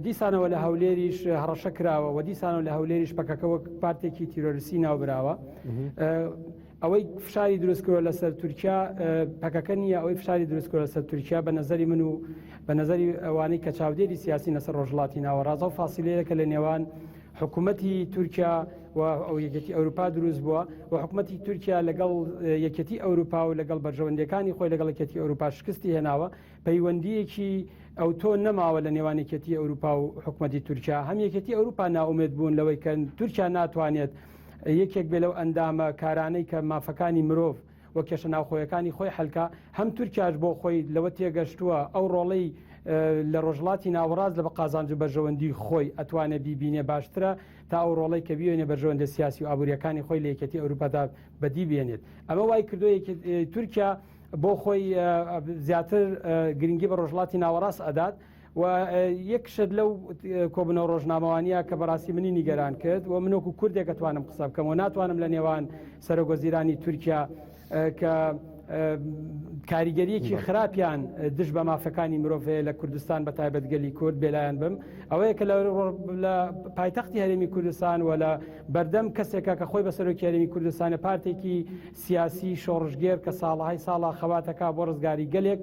دیسانەوە لە هەولێریش هەڕەشە کراوە و دیسانەوە لە هەولێریش پەکەکەوە پارتێکی تیرۆریسی ناوبراوە ئەوەی فشاری دروستکەوە لەسەر تورکیا پەکەکە نییە ئەوەی فشاری دروستکەوە لەسەر تورکیا بە نظری من و بە نظری ئەوانەی کە چاودێری سیاسی لەسەر ڕۆژهڵاتی ناوەڕاستە و فاسیلەیەکە لە نێوان حکوومەتی تورکیا و ئەو یەکێتی ئەوروپا دروست بووە و حکوومەتی تورکیا لەگەڵ یەکێتی ئەوروپا و لەگەڵ بەرژەوەندەکانی خۆی لەگەڵ یەکێتی ئەوروپا شکستی هێناوە پەیوەندیەکی ئەو تۆ نەماوە لە نێوان یەکێتی ئەوروپا و حکوومەتی تورکیا هەم یەکێتی ئەوروپا ناومێت بوون لەوەی کە تورکیا ناتوانێت یەکێک بێ لەو ئەندامە کارانەی کە مافەکانی مرۆڤ وە کێشە ناوخۆیەکانی خۆی هەلکە هەم تورکیاش بۆ خۆی لەوە تێگەشتووە ئەو ڕۆڵەی لە ڕۆژڵاتی ناوەڕاست لە بە قازانج و بەرژەوەندی خۆی ئەتوانێت بیبینێ باشترە تا ئەو ڕۆڵەی کە بیوێنێ بەرژەوەندە سیاسی و ئابوووریەکانی خۆی لە یەکەتی ئەوروپادا بەدی بێنێت ئەمە وای کردو تورکیا بۆ خۆی زیاتر گرنگی بە ڕۆژڵاتی ناوەڕاست ئەدات و یەک شت لەو کۆبنەوە ڕۆژنامەوانیە کە بەڕاستی منی نیگەران کرد و منۆکو کوردێک دەتوانم قسە بکەم و ناتوانم لە نێوان سەرۆگۆزیرانی تورکیا کە کاریگەریەکی خراپیان دش بە مافەکانی مرۆڤەیە لە کوردستان بە تایبەتگەلی کورد بێلایەن بم ئەوەیە کە لە پایتەختی هەرێمی کوردستان و لە بەردەم کەسێکە کە خۆی بە سەرۆکی هەرێمی کوردستانە پارتێکی سیاسی شۆڕژگێر کە ساڵهای ساڵا خەواتەکە بۆ ڕزگاری گەلێک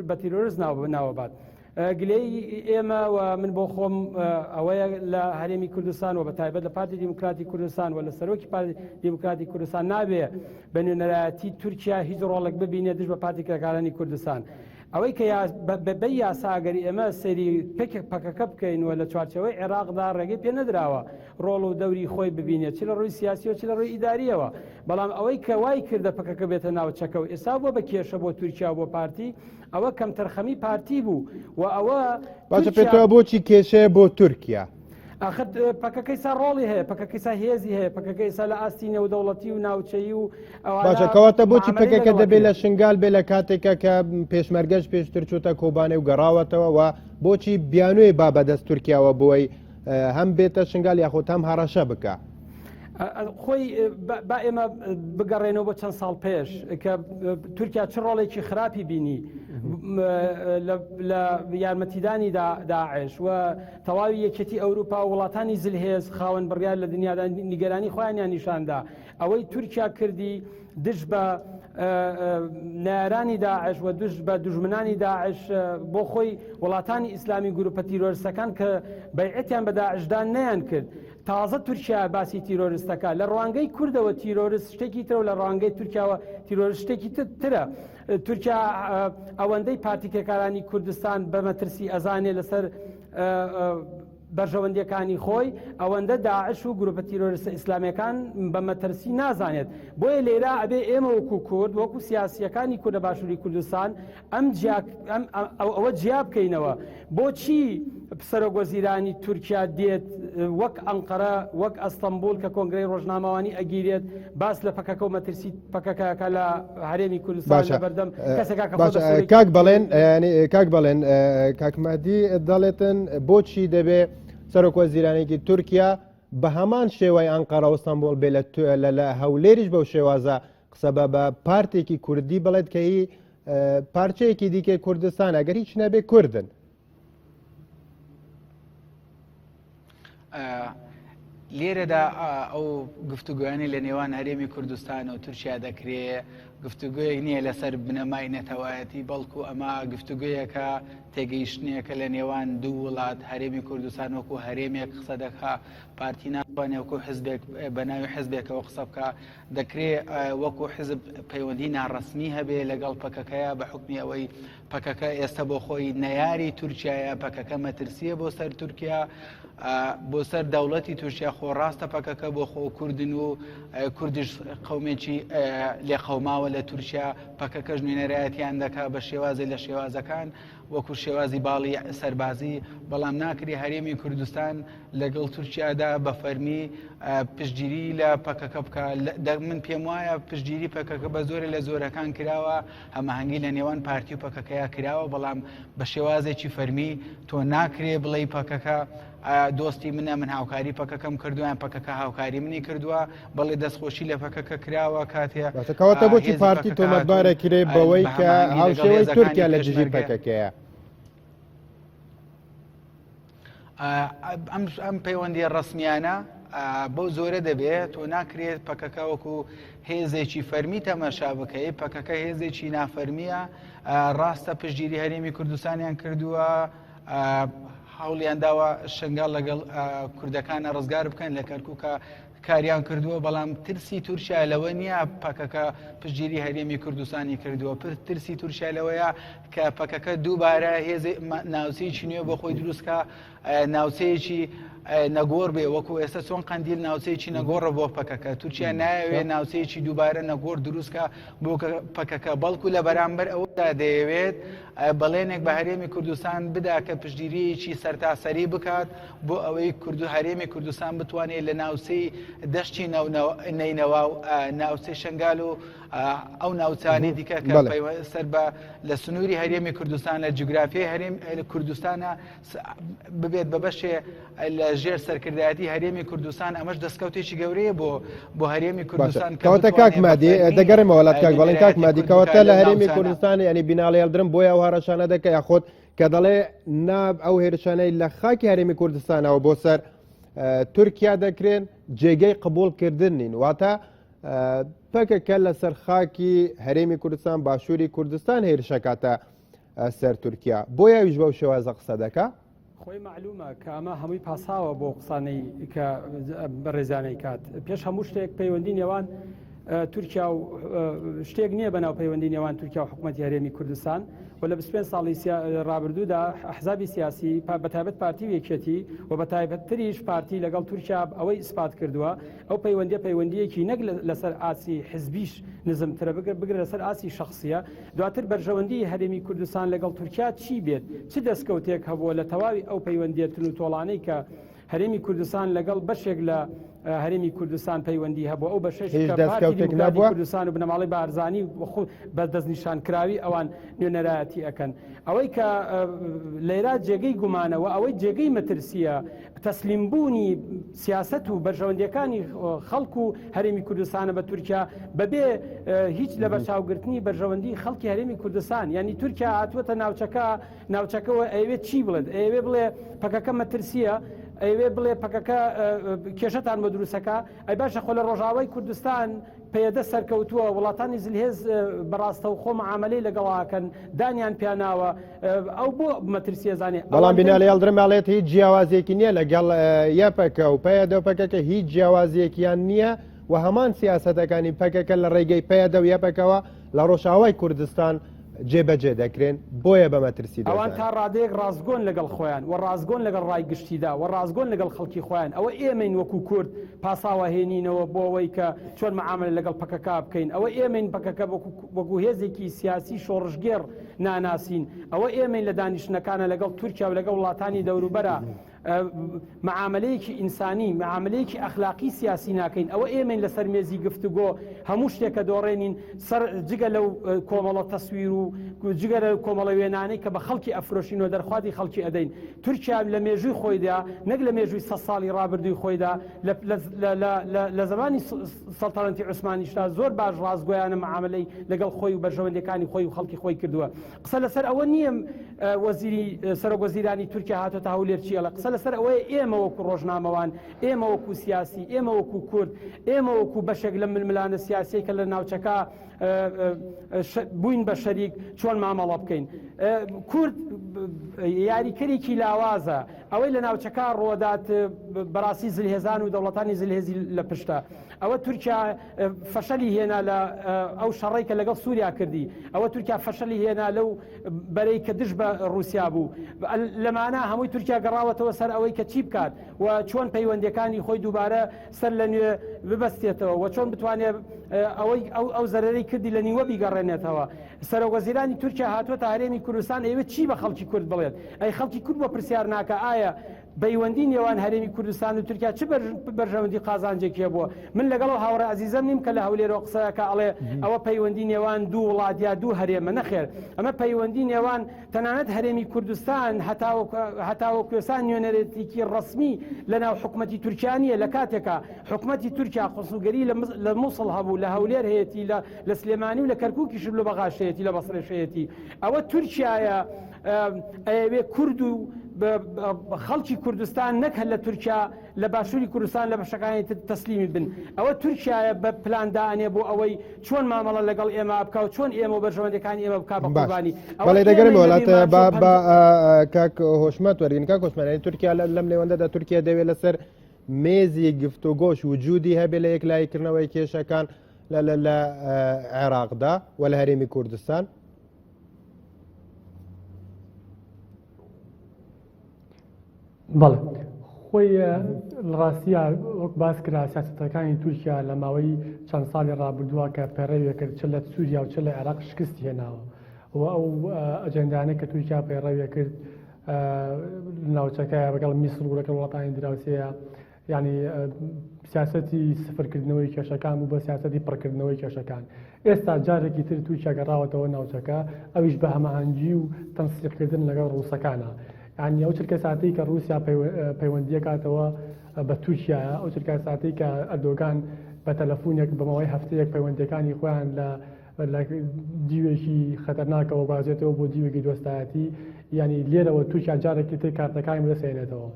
بە تیرۆریزم ناوەبات. گلەی ئێمە و من بۆ خۆم ئەوەیە لە هەرێمی کوردستان و بە تایبەت لە پارتی دیموکراتی کوردستان و لە سەرۆکی پارتی دیموکراتی کوردستان نابێ بە نوێنەرایەتی تورکیا هیچ ڕۆڵێک ببینێ دژ بە پارتی کرێکارانی کوردستان. ئەوەی کە بە یاساگەری ئێمە سەری پەکەکە بکەین و لە چوارچەوەی عێراقدا ڕێگەی پێ نەدراوە ڕۆڵ و دەوری خۆی ببینێت چ لە ڕووی سیاسی و چ لە ڕووی ئیداریەوە بەڵام ئەوەی کە وای کردە پەکەکە بێتە ناوچەکە و ئێستا بۆ بە کێشە بۆ تورکیا بۆ پارتی ئەوە کەم تەرخەمی پارتی بوو و ئەوە باشە پێێتەوە بۆچی کێشەیە بۆ تورکیا ئاخر پەکەکەی سا ڕۆڵی هەیە پەکەکەی سا هێزی هەیە پەکەکەی سا لە ئاستی نێودەوڵەتی و ناوچەیی و باشەکەواتە بۆچی پەکەکە دەبێت لە شنگال بێ لە کاتێکە کە پێشمەرگەش پێشتر چوتە کۆبانێ و گەڕاوەتەوە و بۆچی بیانوێ با بەدەست تورکیاوە بۆی هەم بێتە شنگال یاخۆت هەم هەڕەشە بکە. خۆی با ئێمە بگەڕێنەوە بۆ چەند ساڵ پێش کە تورکیا چ ڕۆڵێکی خراپی بینی لە یارمەتیدانی داعش و تەواوی یەکێتی ئەوروپا و وڵاتانی زلهێز خاوەن بڕیار لە دنیادا نیگەرانی خۆیانیان نیشاندا ئەوەی تورکیا کردی دش بە نارانی داعش و دوش بە دوژمنانی داعش بۆ خۆی وڵاتانی ئیسلامی گروپە تیرۆریستەکان کە بەیعەتیان بە داعشدان نەیان کرد. تازە تورکیا باسی تیرۆریستەکە لە ڕوانگەی کوردەوە تیرۆریست شتێکی ترە و لە ڕوانگەی تورکیاوە تیرۆریست شتێکی ترە. تورکیا ئەوەندەی پارتیکێکارانی کوردستان بە مەترسی ئەزانێ لەسەر بەرژەوەندیەکانی خۆی ئەوەندە داعش و گروپە تیرۆریستە ئیسلامیەکان بە مەترسی نازانێت بۆیە لێرە ئەبێ ئێمە وەکو کورد وەکو سیاسیەکانی کوردە باشووری کوردستان ئەوە جیا بکەینەوە بۆچی سەرۆگۆزیرانی تورکیا دێت وەک ئەنقەرە وەک ئەستەمبول کە کۆنگرەی ڕۆژنامەوانی ئەگیرێت باس لە پەکەکە و مەترسی پەکەکە لە هەرێمی کوردستان لە بەردەم کەسێکا کاک بەڵێن کاکمادی دەڵێتن بۆچی دەبێ سەرۆکوەزیرانێکی تورکیا بە هەمان شێوەی ئەنقەرە و ئەستەمبول بێ لە هەولێریش بەو شێوازە قسە بە پارتێکی کوردی بڵێت کە هی پارچەیەکی دیکەی کوردستان ئەگەر هیچ نەبێ کوردن. لێرەدا ئەو گفتوگویانی لە نێوان هەرێمی کوردستان و تورکیا دەکرێت گفتوگویەک نییە لەسەر بنەمای نەتەوایەتی بەڵکو ئەمە گفتوگویەکە تێگەیشتنیەکە لە نێوان دوو وڵات هەرێمی کوردستان وەکو هەرێمێک قسە دەکا پارتی ناتوانێت وەکو حزبێک بە ناوی حزبێکەوە قسە بکە دەکرێت وەکو حزب پەیوەندی ناڕەسمی هەبێ لەگەڵ پەکەکەیە بە حکمی ئەوەی پەکەکە ئێستا بۆ خۆی نەیاری تورکیایە پەکەکە مەترسیە بۆ سەر تورکیا بۆ سەر دەوڵەتی تورکیا خۆڕاستە پەکەکە بۆ خۆ کوردن و کوردیش قەومێکی لێ قەوماوە لە تورکیا پەکەکەش نوێنەرایەتیان دەکا بە شێوازی لە شێوازەکان وەکو شێوازی باڵی سەربازی بەڵام ناکری هەرێمی کوردستان لەگەڵ تورکیادا بە فەرمی پشتگیری لە پەکەکە بکە من پێم وایە پشتگیری پەکەکە بە زۆرە لە زۆرەکان کراوە هەماهەنگی لە نێوان پارتی و پەکەکەیە کراوە بەڵام بە شێوازێکی فەرمی تۆ ناکرێ بڵێ پەکەکە دۆستی منە من هاوکاری پەکەکەم کردویان پەکەکە هاوکاری منی کردووە بەڵێ دەستخۆشی لە پەکەکە کراوە کاتێکەوەتە بۆچی پارتی تۆمەتبارە کرێ بەوەی کە هاوشێوەی تورکیا لە دژی پەکەکەیە ئەم پەیوەندی ڕسمیانە بەو زۆرە دەبێت تۆ ناکرێت پەکەکە وەکو هێزێکی فەرمی تەماشا بکەی پەکەکە هێزێکی نافەرمیە ڕاستە پشتگیری هەرێمی کوردستانیان کردووە هەوڵیان داوە شنگال لەگەڵ کوردەکانە ڕزگار بکەن لە کەرکووکە کاریان کردووە بەڵام ترسی تورکیا لەوە نییە پەکەکە پشتگیری هەرێمی کوردستانی کردووە ترسی تورکیا لەوەیە کە پەکەکە دووبارە هێز ناوچەیەکی نوێ بۆ خۆی دروستکە ناوچەیەکی نەگۆڕ بێ وەکو ئێستا چۆن قەندیل ناوچەیەکی نەگۆڕە بۆ پەکەکە تورکیا نایەوێ ناوچەیەکی دووبارە نەگۆڕ دروستکە بۆ پەکەکە بەڵکو لە بەرامبەر ئەوەدا دەیەوێت بەڵێنێک بە هەرێمی کوردستان بدا کە پشتگیریەکی سەرتاسەری بکات بۆ ئەوەی هەرێمی کوردستان بتوانێت لە ناوچەی دەشتی نەینەوا و ناوچەی شنگال و ئەو ناوچانی دیکە کە سەر بە لە سنووری هەرێمی کوردستان لە جوگرافیای هەرێم کوردستانە ببێت بە بەشێ لە ژێر سەرکردایەتی هەرێمی کوردستان ئەمەش دەستکەوتێکی گەورەیە بۆ هەرێمی کوردستان کەواتە کاک مادی دەگەڕێمە وڵات کاک بەڵێن کاک مادی کەواتە لە هەرێمی کوردستان ینی بیناڵی هەڵدرم بۆیە ئەو هەڕەشانە دەکە یاخۆت کە دەڵێ ناب ئەو هێرشانەی لە خاکی هەرێمی کوردستانەوە بۆ سەر تورکیا دەکرێن جێگەی قبولکردن نین واتە پەکەکە لەسەر خاکی هەرێمی کوردستان باشووری کوردستان هێرشەکاتە سەر تورکیا بۆیە ویش بەو شێوازە قسە دەکا خۆی معلومە کە ئەمە هەمووی پاساوە بۆ قسانەی کە بەڕێزانەی کات پێش هەموو شتێک پەیوەندی نێوان تورکیا و شتێک نییە بەناو پەیوەندی نێوان تورکیا و حکوومەتی هەرێمی کوردستان و لە 25 ساڵی ڕابردوودا ئەحزابی سیاسی بەتایبەت پارتی یەکێتی و بەتایبەتتریش پارتی لەگەڵ تورکیا ئەوەی ئیسپات کردووە ئەو پەیوەندیەکی نەک لەسەر ئاسی حزبیش نزمترە بگرە لەسەر ئاسی شخصیە دواتر بەرژەوەندی هەرێمی کوردستان لەگەڵ تورکیا چی بێت چ دەستکەوتێک هەبووە لە تەواوی ئەو پەیوەندیەتن و تۆڵانەی کە هەرێمی کوردستان لەگەڵ بەشێک لە هەرێمی کوردستان پەیوەندی هەبوو ئەو بەشێش کوردستان و بنەماڵی بارزانی بە دەستنیشانکراوی ئەوان نوێنەرایەتی ئەەکەن ئەوەی کە لێرا جێگەی گومانەوە ئەوەی جێگەی مەترسیە تەسلیمبوونی سیاست و بەرژەوەندیەکانی خەڵک و هەرێمی کوردستانە بە تورکیا بەبێ هیچ لە بەرچاوگرتنی بەرژەوەندی خەڵکی هەرێمی کوردستان ینی تورکیا هاتووەتە ناوچەکەەوە ئەوێت چی بڵێت ئەوێ بڵێ پەکەکە مەترسیە ئەوێ بڵێ پەکەکە کێشەتان بە دروستەکە ئەی باشە خۆ لە ڕۆژاوای کوردستان پێدە سەرکەوتووە وڵاتانی زلهێز بەڕاستە و خۆ معاملەی لەگەڵاکەن دانیان پیاناوە ئەو بۆ مەترسیە زانێ بەڵام بینالی هەڵدرماڵێت هیچ جیاوازیەکی نییە لەگەڵ یەپەکە و پەیەدە پەکەکە هیچ جیاوازیەکیان نییە و هەمان سیاسەتەکانی پەکەکە لە ڕێگەی پەیەدە و یەپەکەوە لە ڕۆژاوای کوردستان جێبەجێ دەکرێن بۆیە بە مەترسی ئەوان تا ڕادەیەک ڕازگۆن لەگەڵ خۆیان و ڕازگۆن لەگەڵ ڕایگشتیدا و ڕازگۆن لەگەڵ خەڵکی خۆیان ئەوە ئێمەین وەکو کورد پاساوەهێنینەوە بۆ ئەوەی کە چۆن معاملە لەگەڵ پەکەکە بکەین ئەوە ئێمەین پەکەکە وەکو هێزێکی سیاسی شۆڕژگێر ناناسین ئەوە ئێمەین لە دانیشتنەکانە لەگەڵ تورکیا و لەگەڵ وڵاتانی دەوروبەرە معاملەیەکی ئینسانی معاملەیەکی ئەخلاقی سیاسی ناکەین ئەوە ئێمەین لەسەر مێزی گفتوگۆ هەموو شتێکە دۆڕێنین جگە لەو کۆمەڵە تەسویر و جگە لە کۆمەڵە وێنانەی کە بە خەڵکی ئەفرۆشینەوە دەرخواتی خەڵکی ئەدەین تورکیا لە مێژووی خۆیدا نەک لە مێژووی 100 ساڵی ڕابردووی خۆیدا لە زمانی سەڵتەنەتی عوسمانیشتا زۆر باش ڕازگۆیانە معاملەی لەگەڵ خۆی و بەرژەوەندەکانی خۆی و خەڵکی خۆی کردووە قسە لەسەر ئەوە نییە وەزیری سەرۆکوەزیرانی تورکیا هاتۆتە هەولێر چیە قسە لەسەر ئەوەیە ئێمە وەکو ڕۆژنامەوان ئێمە وەکو سیاسی ئێمە وەکو کورد ئێمە وەکو بەشێک لە ململانە سیاسی کە لە ناوچەکە بووین بە شەریک چۆن مامەڵە بکەین کورد یاریکەرێکی لاوازە ئەوەی لە ناوچەکە ڕۆدات بەڕاستی زلهێزان و دەوڵەتانی زلهێزی لە پشتە ئەوە تورکیا فەشەلی هێنا لە ئەو شەڕێک کە لەگەڵ سووریا کردی ئەوە تورکیا فەشەلی هێنا لەو بەرەی کە دژ بە ڕووسیا بوو لەمانە هەمووی تورکیا گەڕاوەتەوە سەر ئەوەی کە چی بکات و چۆن پەیوەندەکانی خۆی دووبارە سەر لە نوێ ببەستێتەوە و چۆن بتوانێت ئەو زەرەرەی کردی لە نیوە بیگەڕێنێتەوە سەرۆکوەزیرانی تورکیا هاتووەتە هەرێمی کوردستان ئەوێ چی بە خەڵکی کورد بڵێت ئەی خەڵکی کورد بۆ پرسیار ناکە ئایا بەیوەندی نێوان هەرێمی کوردستان و تورکیا چ بەرژەوەندی قازانجێکیە بووە من لەگەڵەوە هاوڕە عەزیزەم نیم کە لە هەولێرەوە قسەیەکە ئەڵێ ئەوە پەیوەندی نێوان دوو وڵات یا دوو هەرێمە نەخێر ئەمە پەیوەندی نێوان تەنانەت هەرێمی کوردستان هەتاوە کوێسان نوێنەرێتێکی ڕەسمی لەناو حکومەتی تورکیا نیە لە کاتێکە حکومەتی تورکیا خۆسوگەری لە مووسڵ هەبوو لە هەولێر هەیەتی لە سلێمانی و لە کەرکووکیش لە بەغاشەیەتی لە بەسڕێشەیەتی ئەوە تورکیایە ئەوێ کورد و خەڵکی کوردستان نەک هەر لە تورکیا لە باشووری کوردستان لە بەشەکانی تەسلیمی بن ئەوە تورکیایە بە پلاندانێ بۆ ئەوەی چۆن مامەڵە لەگەڵ ئێمە بکە و چۆن ئێمە بەرژەوەندەکانی ئێمە بک بە قوربانی بەڵێ دەگەرم وڵاتە با کاک هۆشمەت وەرگین کاک هۆشمەت تورکیا لەم لێوەندەدا تورکیا دەوێت لەسەر مێزی گفتوگۆش وجودی هەبێ لە یەکلایکردنەوەی کێشەکان لە عێراقدا و لە هەرێمی کوردستان؟ بەڵێ خۆی لە ڕاستیە وەک باس کرا سیاسەتەکانی تورکیا لە ماوەی چەند ساڵی ڕابردووە کە پەیڕەوێکرد چ لە سووریا و چ لە عێراق شکستی هێناوە و ئەو ئەجەندانە کە تورکیا پەیڕەوێ کرد ناوچەکە بەگەڵ میسر و لەگەڵ وڵاتانی دراوسەیە ینی سیاسەتی سفرکردنەوەی کێشەکان بوو بە سیاسەتی پڕکردنەوەی کێشەکان. ئێستا جارێکی تر تووشیا گەڕاوەتەوە ناوچەکە ئەویش بە هەماهەنگی و تەنسیقکردن لەگەڵ ڕووسەکانە. یعنی ئەو چرکە ساتەی کە رووسیا پەیوەندیە کاتەوە بە تووشیایە، ئەو چرکە ساتەی کە ئەردۆگان بە تەلەفۆنێک بەمەوەی هەفتەیەک پەیوەندەکانی خۆیان لە دیوێکی خەتەرناکەوە بازێتەوە بۆ دیوێکی دۆستایەتی، ینی لێرەوە تووشیا جارێکی تر کارتەکانی بەدەستێنێتەوە.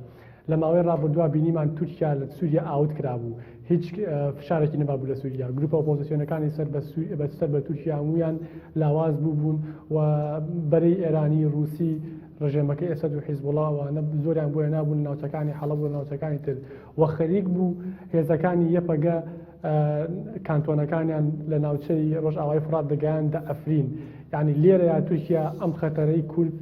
لە ماوەی ڕابردووە بینیمان تورکیا لە سووریا ئاوت کرابوو، هیچ فشارێکی نەبابوو لە سووریا. گروپە ئۆپۆزیسیۆنەکانی سەر بە تورکیا هەمویان لاواز بووبوون و بەرەی ئێرانی رووسی ڕژێمەکەی ئەسەد و حیزبوڵاوانە زۆریان بۆیە نابوون ناوچەکانی حەڵەب و ناوچەکانی تر و خەریک بوو هێزەکانی یەپەگە کانتۆنەکانیان لە ناوچەی ڕۆژئاوای فرات دەگەیان دە ئەفرین. یعنی لێرەیە تورکیا ئەم خەتەرەی کورد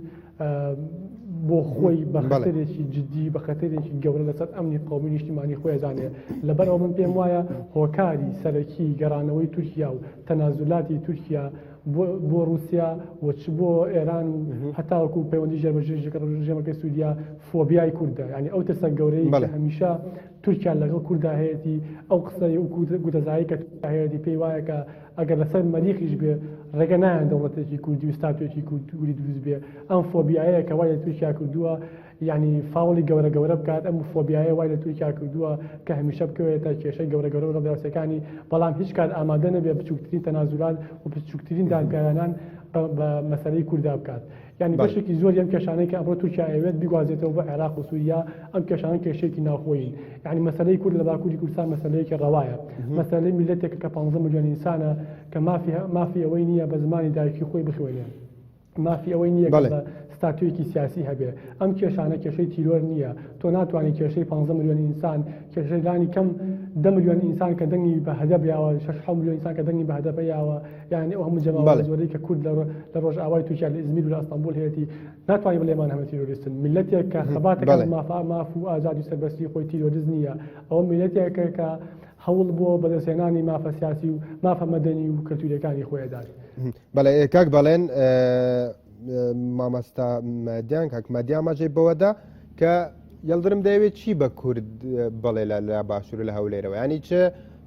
بۆ خۆی بە خەتەرێکی جدی بە خەتەرێکی گەورە لەسەر ئەمنی قەومی نیشتیمانی خۆی زانێ. لەبەرەوە من پێم وایە هۆکاری سەرەکی گەڕانەوەی تورکیا و تەنازولاتی تورکیا بۆ رووسیا و چ بۆ ئێران و هەتاوەکو پەیوەندی ژێمەکەی سووریا فۆبیای کووردە. ینی ئەو ترسە گەورەی کە هەمیشە تورکیا لەگەڵ کووردا هەیەی ئەو قسەی و گوتەزایی کە هەیەی پێی وایە کە ئەگەر لەسەر مەریخیش بێ ڕێگە نایەن دەوڵەتێکی کوردی و ستاتوێکی کوردی دروست بێ. ئەم فۆبیایە کە وای لە تورکیا کردووە ینی فاوڵی گەورە گەورە بکات. ئەم فۆبیایە وای لە تورکیا کردووە کە هەمیشە بکەوێتە کێشەی گەورە گەورە و ڕێوەسەکانی، بەڵام هیچ کات ئامادە نەبێ بچووکترین تەنازولات و بچووکترین دادگایانان بە مەسەلەی کووردا بکات. یعنی بەشێکی زۆر ئەم کێشانەی کە ئەمڕۆ تورکیا ئەوێت بیگوازێتەوە بە عێراق و سووریا، ئەم کێشانە کێشەیەکی ناوخۆیین. یعنی مەسەلەی کورد لە باکووری کوردستان مەسەلەیەکی ڕەوایە، مەسەلەی میلەتێکە کە 15 ملیۆن ئینسانە کە مافی ئەوەی نییە بە زمانی دایکی خۆی بخوێنێن، مافی ئەوەی نییە ستاتوێکی سیاسی هەبێ. ئەم کێشانە کێشەی تیرۆر نییە. تۆ ناتوانانی کێشەی 15 ملیۆن ئینسان، کێشەی لانی کەم 10 ملیۆن ئینسان کە دەنگی بە هەدە بیاوە، 6 ملیۆن ئینسان کە دەنگی بە هەدە بیاوە، یعنی ئەو هەموو جەماوەی زۆرەی کە کورد لە ڕۆژئاوای تورکیا لە ئیزمیر و لە ئەستانبول هەیەی ناتوانانی بڵێمان هەمە تیرۆریستن. میلەتێک کە خەباتەکە ماف و ئازادی و سەربەستی خۆی تیرۆریست نییە. ئەوە میلەتێکە کە هەوڵ بۆ بەدەستهێنانی مافە سیاسی و مافە مەدەنی و کەلتوریەکانی خۆیدات. بەڵێ کاک بەڵێن مامەستا مەدیان کاک مەدیان ماژەی بەوەدا کە یەڵدرم دەیەوێت چی بە کورد بڵێ لە باشوور لە هەولێرەوە، ینی چه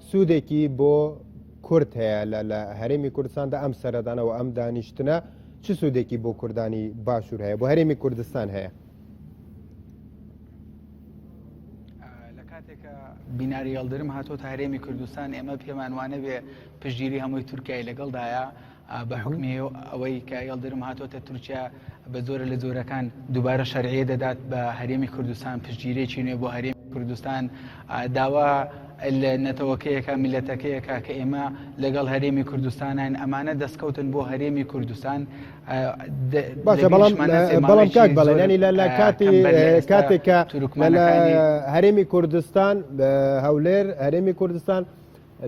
سوودێکی بۆ کورد هەیە لە هەرێمی کوردستاندا ئەم سەردانەوە ئەم دانیشتنە چ سوودێکی بۆ کوردانی باشوور هەیە، بۆ هەرێمی کوردستان هەیە؟ لە کاتێکە بیناری هەڵدرم هاتۆتە هەرێمی کوردستان ئێمە پێمان وانە بێ پشتگیری هەمووی تورکیای لەگەڵدایە بە حکمی ئەوەی کە یەڵدرم هاتۆتە تورکیا بە زۆرە لە زۆرەکان دووبارە شەرعیە دەدات بە هەرێمی کوردستان، پشتگیرێکی نوێ بۆ هەرێمی کوردستان، داوا لە نەتەوەکەیەکە میلەتەکەیەکە کە ئێمە لەگەڵ هەرێمی کوردستانین، ئەمانە دەستکەوتن بۆ هەرێمی کوردستان. باشە بەڵام کاک بەڵێنانی لە کاتێکە لە هەرێمی کوردستان هەولێر هەرێمی کوردستان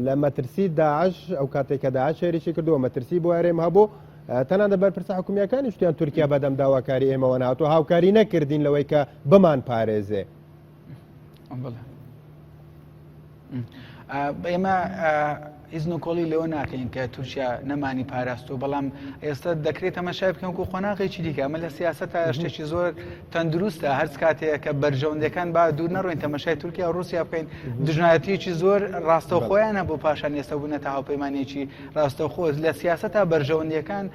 لە مەترسی داعش ئەو کاتێککە داعش هێرشی کردووە مەترسی بۆ هەرێم هەبوو، تەنان دەبەر پرسە حکومیەکانی شتیان تورکیا بەدەم داواکاری ئێمەوە نهاتوە، هاوکاری نەکردین لەوەی کە بمان پارێزێ. ئێمە هیزن و کۆڵی لەوە ناکەین کە تورکیا نەمانی پاراستوە، بەڵام ئێستا دەکرێت ئەمەشای بکەم و خۆناغێکی دیکە ئەمە لە سیاسەتە شتێکی زۆر تەندروستە. هەرچ کاتێک کە بەرژەوندەکان با دوور نەڕۆین تەمەشای تورکیا و رووسیا بکەین، دژنایەتیەکی زۆر ڕاستەوخۆیانە بۆ پاشان ئێستا بوونەتە هاوپەیمانێکی ڕاستەوخۆ. لە سیاسەتە بەرژەوەندیەکان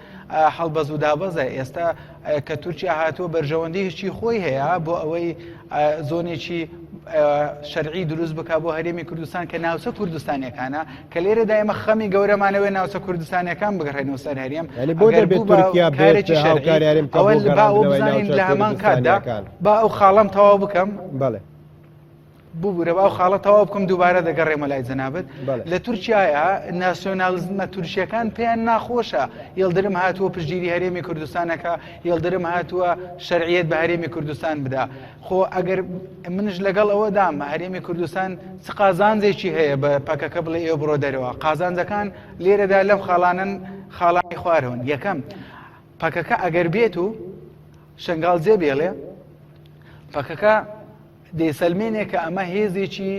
هەڵبەز و دابەزە. ئێستا کە تورکیا هاتووە بەرژەوەندی هیچی خۆی هەیە بۆ ئەوەی زۆنێکی شەرعی دروست بکە بۆ هەرێمی کوردستان کە ناوچە کوردستانیەکانە، کە لێرەدا ئێمە خەمی گەورەمانەوەی ناوچە کوردستانیەکان بگەڕێنەوە سەر هەرێم. کارێکی شەرعی ئەوە با ئەو بزانین لە هەمان کاتدا با ئەو خاڵەم تەواو بکەم. بەڵێ ببوورەوە و خاڵە تەواو بکەم دووبارە دەگەڕێمە لای جەنابەت بەڵێ. لە تورکیایە ناسیۆنالیزمە تورکیەکان پێیان ناخۆشە یڵدرم هاتووە پشتگیری هەرێمی کوردستانەکە یڵدرم هاتووە شەرعیەت بە هەرێمی کوردستان بدا خۆ ئەگەر منش لەگەڵ ئەوە دام هەرێمی کوردستان چ قازانجێکی هەیە بە پەکەکە بڵێ ئێوە بڕۆ دەرەوە قازانجەکان لێرەدا لەم خاڵانن خاڵانی خوارەوەن یەکەم پەکەکە ئەگەر بێت و شنگال جێ بێڵێ پەکەکە دەیسەلمێنێ کە ئەمە هێزێکی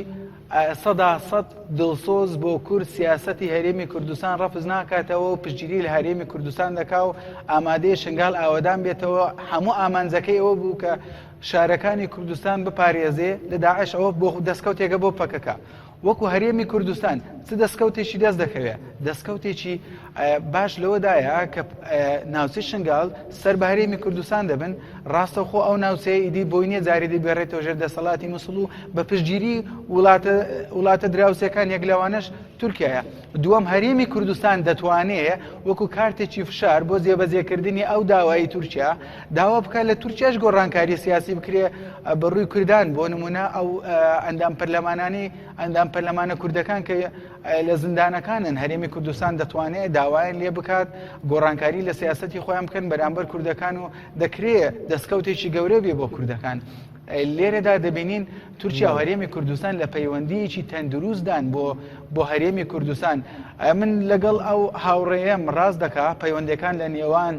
100% دڵسۆز بۆ کورد سیاسەتی هەرێمی کوردستان ڕەفز ناکاتەوە و پشتگیری لە هەرێمی کوردستان دەکا و ئامادەی شنگال ئاوەدان بێتەوە هەموو ئامانجەکەی ئەوە بوو کە شارەکانی کوردستان بپارێزێ لە داعش ئەوە بۆ دەستکەوتێکە بۆ پەکەکە وەکو هەرێمی کوردستان چ دەستکەوتێکی دەست دەکەوێت دەستکەوتێکی باش لەوەدایە کە ناوچەی شنگال سەر بە هەرێمی کوردستان دەبن ڕاستەوخۆ ئەو ناوچەیە ئیدی بۆی نییە جارێ بێڕێتەوە ژێر دەسەڵاتی موسڵ و بە پشتگیری وڵاتە دراوسەکان یەک لەوانەش تورکیایە دووەم هەرێمی کوردستان دەتوانێت وەکو کارتێکی فشار بۆ جێبەجێکردنی ئەو داوایی تورکیا داوا بکات لە تورکیاش گۆڕانکاری سیاسی بکرێ بەڕووی کوردان بۆ نمونە ئەو ئەندام پەرلەمانانی ئەندام پەرلەمانە کوردەکان کە لە زیندانەکانن هەرێمی کوردستان دەتوانێت داوایان لێ بکات گۆڕانکاری لە سیاسەتی خۆیان بکەن بەرامبەر کوردەکان و دەکرێت دەستکەوتێکی گەورە بێ بۆ کوردەکان لێرەدا دەبینین تورکیا و هەرێمی کوردستان لە پەیوەندیەکی تەندروستدان بۆ هەرێمی کوردستان من لەگەڵ ئەو هاوڕێیەم ڕاست دەکا پەیوەندەکان لە نێوان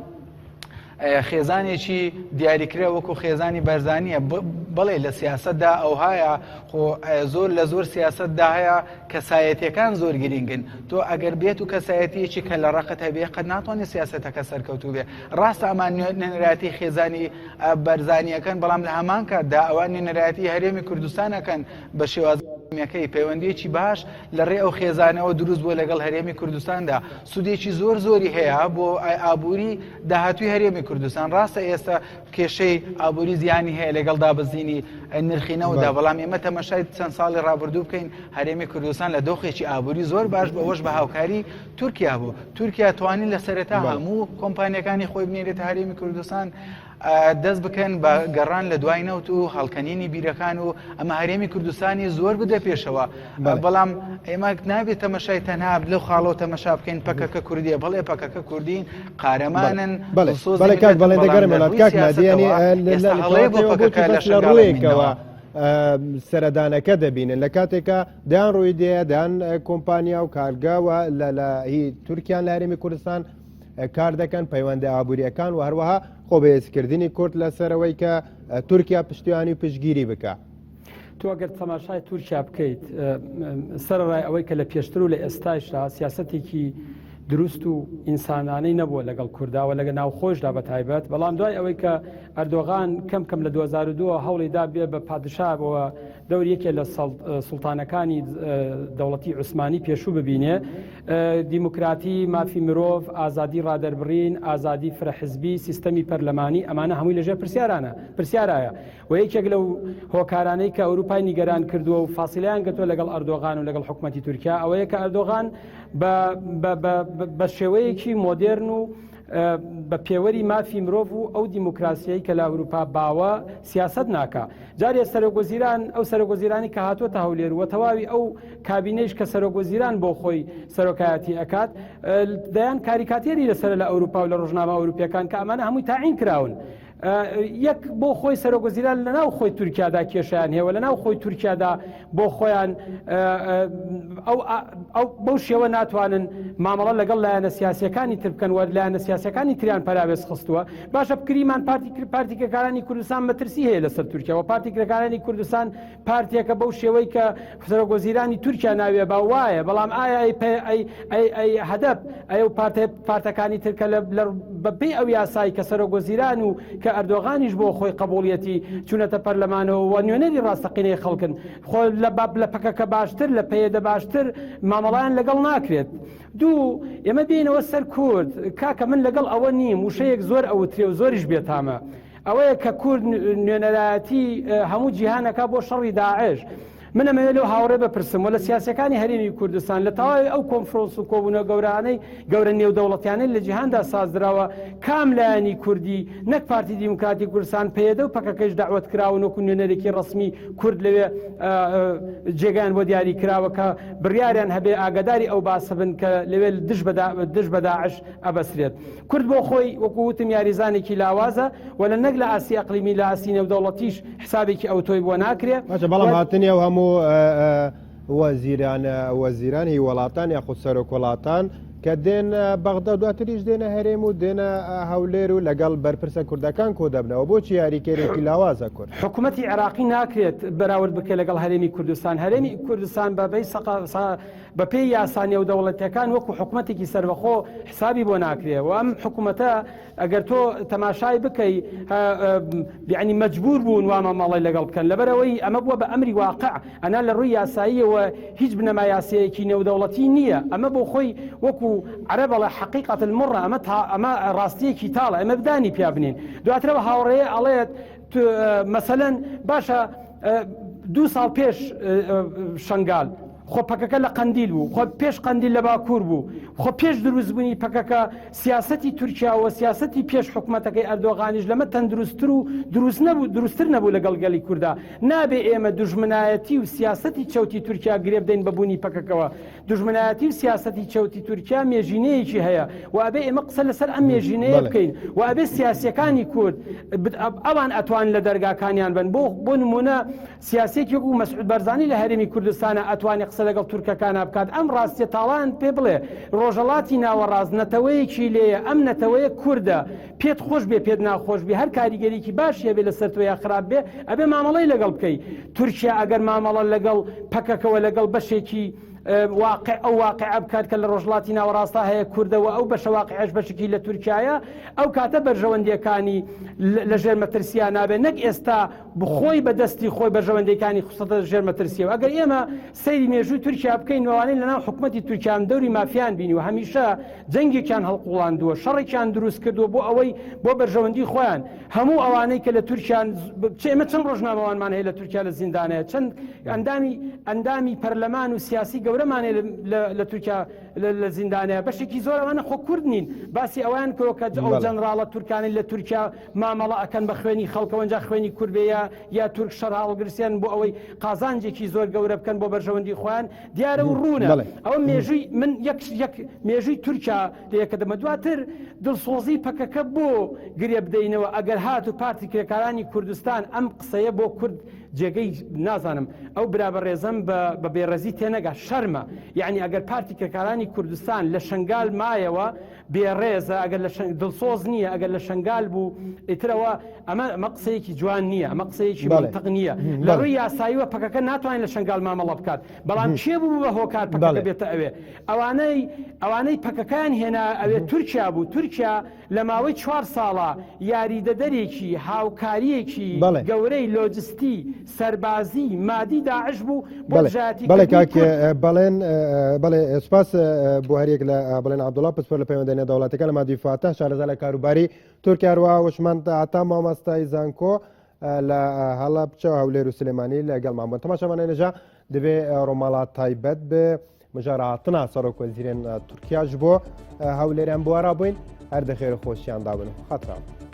خێزانێکی دیاریکرا وەکو خێزانی بەرزانیە بەڵێ لە سیاستدا ئەو هایە خۆ زۆر لە زۆر سیاستدا هەیە کەسایەتیەکان زۆر گرنگن تۆ ئەگەر بێت و کەسایەتیەکی کە لە ڕقت هەبێ قەت ناتوانێت سیاسەتەکە سەرکەوتوو بێ ڕاستە ئەمان نوێنەراتی خێزانی بەرزانیەکەن بەڵام لە هەمان کاتدا ئەوان نوێنەراتی هەرێمی کوردستانەکەن بە شێوازەکەی پەیوەندیەکی باش لە ڕێ ئەو خێزانەوە دروست بووە لەگەڵ هەرێمی کوردستاندا سودێکی زۆر زۆری هەیە بۆ ئابووری داهاتووی هەرێمی کوردستان ڕاستە ئێستا کێشەی ئابووری زیانی هەیە لەگەڵ دابەزینی نرخینەوەدا بەڵام ئێمە تەمەشای چەند ساڵی ڕابردوو بکەین هەرێمی کوردستان لە دۆخێکی ئابووری زۆر باش بەوەش بە هاوکاری تورکیا بوو تورکیا توانی لە سەرەتا هەموو کۆمپانیەکانی خۆی بنێرێتە هەرێمی کوردستان دەست بکەن بە گەڕان لە دوای نەوت و هەڵکەنینی بیرەکان و ئەمە هەرێمی کوردستانی زۆر بدە پێشەوە بەڵام ئێمە نابێت تەمەشای تەنها لەو خاڵەوە تەمەشا بکەین پەکەکە کوردیە بەڵێ پەکەکە کوردین قارەمانن بەڵێ دەگەرمەڵات کاک نادیانی لە ڕوویەکەوە سەردانەکە دەبینن لە کاتێکە دایان ڕووی دێ دایان کۆمپانیا و کارگاوە لە تورکیان لە هەرێمی کوردستان کار دەکەن پەیوەندی ئابوووریەکان و هەروەها خۆ بەهێزکردنی کورد لەسەرەوەی کە تورکیا پشتیوانی پشتگیری بکە تۆ ئەگەر تەماشای تورکیا بکەیت سەرڕای ئەوەی کە لە پێشتر و لە ئێستاشدا سیاسەتێکی دروست و ئینسانانەی نەبووە لەگەڵ کورداوە لەگە ناوخۆشدا بە تایبەت بەڵام دوای ئەوەی کە ئەردۆغان کەم لە 2002 هەوڵیدا بێ بە پادشابەوە دەوریەکێ لە سوڵتانەکانی دەوڵەتی عوسمانی پێشوو ببینێ دیموکراتی مافی مرۆڤ ئازادی ڕادەربڕین ئازادی فرەحزبی سیستەمی پەرلەمانی ئەمانە هەمووی لەژێر پرسیارایە و یەکێک لەو هۆکارانەی کە ئەوروپای نیگەران کردووە و فاسیلیان گرتووە لەگەڵ ئەردۆغان و لەگەڵ حکوومەتی تورکیا ئەوەیە کە ئەردۆغان بە شێوەیەکی مۆدێرن و بە پێوەری مافی مرۆڤ و ئەو دیموکراسیایی کە لە ئەوروپا باوە سیاست ناکە جارێ سەرۆکوەزیران ئەو سەرۆکوەزیرانی کە هاتووەتە هەولێر و تەواوی ئەو کابینەیش کە سەرۆکوەزیران بۆ خۆی سەرۆکایەتی ئەکات دەیان کاریکاتێری لەسەر لە ئەوروپا و لە ڕۆژنامە ئەوروپیەکان کە ئەمانە هەمووی تاعین کراون یەک بۆ خۆی سەرۆکوەزیران لە ناو خۆی تورکیادا کێشیان هەیە لە ناو خۆی تورکیادا بۆ خۆیان بەو شێوە ناتوانن مامەڵە لەگەڵ لایەنە سیاسیەکانی تر بکەن و لایەنە سیاسیەکانی تریان پەراوێز خستووە باشە بکریمان پارتیکەکارانی کوردستان مەترسی هەیە لەسەر تورکیا و پارتیکەکارانی کوردستان پارتیەکە بەو شێوەی کە سەرۆکوەزیرانی تورکیا ناوێ با وایە بەڵام ئایا هەدەب ئەو پارتەکانی ترکە بەپێی ئەو یاسایی کە سەرۆکوەزیران و کە ئەردۆغانیش بۆ خۆی قبوڵیەتی چوونەتە پەرلەمانەوە و نوێنەری ڕاستەقینەی خەڵکن خۆ لە پەکەکە باشتر لە پێیەدە باشتر مامەڵایان لەگەڵ ناکرێت دوو ئێمە بینەوە سەر کورد کاکە من لەگەڵ ئەوە نیم وشەیەک زۆر ئەوترێ و زۆریش بێتامە ئەوەیە کە کورد نوێنەرایەتی هەموو جیهانەکە بۆ شەڕی داعش من ئەمەوێت لەو هاوڕێ بپرسم و لە سیاسەکانی هەرێمی کوردستان لە تەواوی ئەو کۆنفرۆنس و کۆبوونە گەورانەی گەورە نێودەوڵەتیانەی لە جیهاندا سازدراوە کام لایەنی کوردی نەک پارتی دیموکراتی کوردستان پێدە و پەکەکەش داوت کراون وەکو نوێنەرێکی ڕسمی کورد لەوێ جێگان بۆ دیاری کراوە کە بڕیاریان هەبێ ئاگاداری ئەو باسە بن کە لەوێ دژ بە داعش ئەبەسرێت. کورد بۆ خۆی وەکو وتم یاریزانێکی لاوازە و لە نەک لە ئاسی ئەقلیمی لە ئاسی نێودەوڵەتیش حسابێکی ئەوتۆی بۆ ناکرێت. بەڵام هاتنی ئەو هەموو وەزیرانی وڵاتان یاخود سەرۆک وڵاتان کە دێن بەغدا دواتریش دێنە هەرێم و دێنە هەولێر و لەگەڵ بەرپرسە کوردەکان کۆ دەبنەوە بۆچی یاریکێرێکی لاوازە کورد. حکوومەتی عێراقی ناکرێت بەراورد بکە لەگەڵ هەرێمی کوردستان. هەرێمی کوردستان بە پێی یاسا نێودەوڵەتیەکان وەکو حکوومەتێکی سەربەخۆ حسابی بۆ ناکرێت و ئەم حکوومەتە ئەگەر تۆ تەماشای بکەی یعنی مەجبور بوون وا مامەڵی لەگەڵ بکەن لەبەرەوەی ئەمە بووە بە ئەمری واقع ئەنا لە ڕووی یاساییەوە هیچ بنەما یاسەیەکی نێودەوڵەتی نییە. ئەمە بۆ خۆی وەکو عەرەبەڵە حەقیقەت المڕە ئەمە ڕاستیەکی تاڵە ئەمە بدانی پیا بنین. دواترەوە هاوڕێیە ئەڵێت مەسەلەن باشە 2 ساڵ پێش شنگال خۆ پەکەکە لە قەندیل بوو، خۆ پێش قەندیل لە باکوور بوو، خۆ پێش دروستبوونی پەکەکە سیاسەتی تورکیا و سیاسەتی پێش حکوومەتەکەی ئەردۆغانیش لەمە تەندروستتر و دروستتر نەبوو لەگەڵ گەلی کووردا. نابێ ئێمە دوژمنایەتی و سیاسەتی چەوتی تورکیا گرێ بدەین بەبوونی پەکەکەوە. دوژمنایەتی و سیاسەتی چەوتی تورکیا مێژینەیەکی هەیە و ئەبێ ئێمە قسە لەسەر ئەم مێژینەیە بکەین و ئەبێ سیاسیەکانی کورد ئەوان ئەتوان لە دەرگاکانیان بن. بۆ نمونە سیاسێکی وەکو مەسعود بەرزانی لە هەرێمی کوردستانە ئەتوانی قسە لەگەڵ تورکەکانە بکات. ئەم ڕاستیە تاڵان پێ بڵێ ڕۆژەڵاتی ناوەڕاست نەتەوەیەکی لێیە ئەم نەتەوەیە کووردە پێت خۆش بێ پێت ناخۆش بێ هەر کاریگەریکی باشیە بێ لەسەر تۆ یا خراپ بێ ئەبێ مامەڵەی لەگەڵ بکەی. تورکیا ئەگەر مامەڵە لەگەڵ پەکەکەوە لەگەڵ بەشێکی ئەو واقع بکات کە لە ڕۆژڵاتی ناوەڕاستە هەیە کووردەوە ئەو بەشە واقعش بەشکی لە تورکایە ئەو کاتە بەرژەوەندیەکانی لە ژێرمەترسیان نابێ نەک ئێستا بخۆی بەدەستی خۆی بەرژەوەندەکانی خستە ژێرمەترسیەوە. ئەگەر ئێمە سەیری مێژووی تورکیا بکەین وانەی لەناو حکوومەتی تورکیان دەوری مافیان بینی و هەمیشە جەنگێکیان هەڵقوڵاندووە شەڕێکیان دروست کردووە بۆ ئەوەی بۆ بەرژەوەندی خۆیان. هەموو ئەوانەی کە لە تورکیان ئێمە چەند ڕۆژنامەوانمان هەیە لە تورکیا لە زیندانەیە چەند ئەندامی پەرلەمان و سیاسی گەورەمانێ لە تورکیا لە زیندانەیە بەشێکی زۆر ئەوانە خۆ کورد نین. باسی ئەویان کۆکە ئەو جەنراڵە تورکانی لە تورکیا مامەڵە ئەکەن بە خوێنی خەڵکەوەنجا خوێنی کوربەیە یا تورک شەڕ هەڵگرسیان بۆ ئەوەی قازانجێکی زۆر گەورە بکەن بۆ بەرژەوەندی خۆیان دیارە و ڕوونە. ئەوە مێژووی من یەک مێژووی تورکیا لەیەکە دەمە دواتر دڵسۆزی پەکەکە بۆ گرێ بدەینەوە ئەگەر هات و پارتی کرێکارانی کوردستان ئەم قسەیە بۆ کورد جێگەی نازانم ئەو برابە ڕێزەم بە بێڕەزی تێنەگا شەرمە. یعنی ئەگەر پارتی کرێکارانی کوردستان لە شنگال مایەوە بێڕێزە ئەگەر دڵسۆز نییە ئەگەر لە شنگال بوو ئیترەوە ئەمە قسەیەکی جوان نییە ئەمە قسەیەکی منتەق نییە. لە ڕووی یاساییوە پەکەکە ناتوانین لە شنگال مامەڵە بکات بەڵام کێ بوو بە هۆکار پەکەکە بێتە ئەوێ ئەوانەی پەکەکان هێنا ئەوێ تورکیا بوو. تورکیا لە ماوەی 4 ساڵە یاریدەدەرێکی هاوکاریەکی گەورەی لۆجستی سەربازی مادی داعش بوو بۆ ژاتی بەڵێ سپاس بۆ هەرێک لە بڵێن عەبدوڵڵا پسپۆر لە پەیوەندی نێودەوڵەتەکە لە مادی فاتح شارەزا لە کاروباری تورکیا هەروە وشمەند عەتا مامۆستای زانکۆ لە هەڵەبجە و هەولێر و سلێمانی لەگەڵمان بوون. تەماشاوانێنەجا دەبێ ڕۆماڵات تایبەت بێ مژارەهاتنا سەرۆکوەزیرێن تورکیاش بۆ هەولێریان بوارا بووین هەر دەخێر خۆشیان دابن خەتراوە.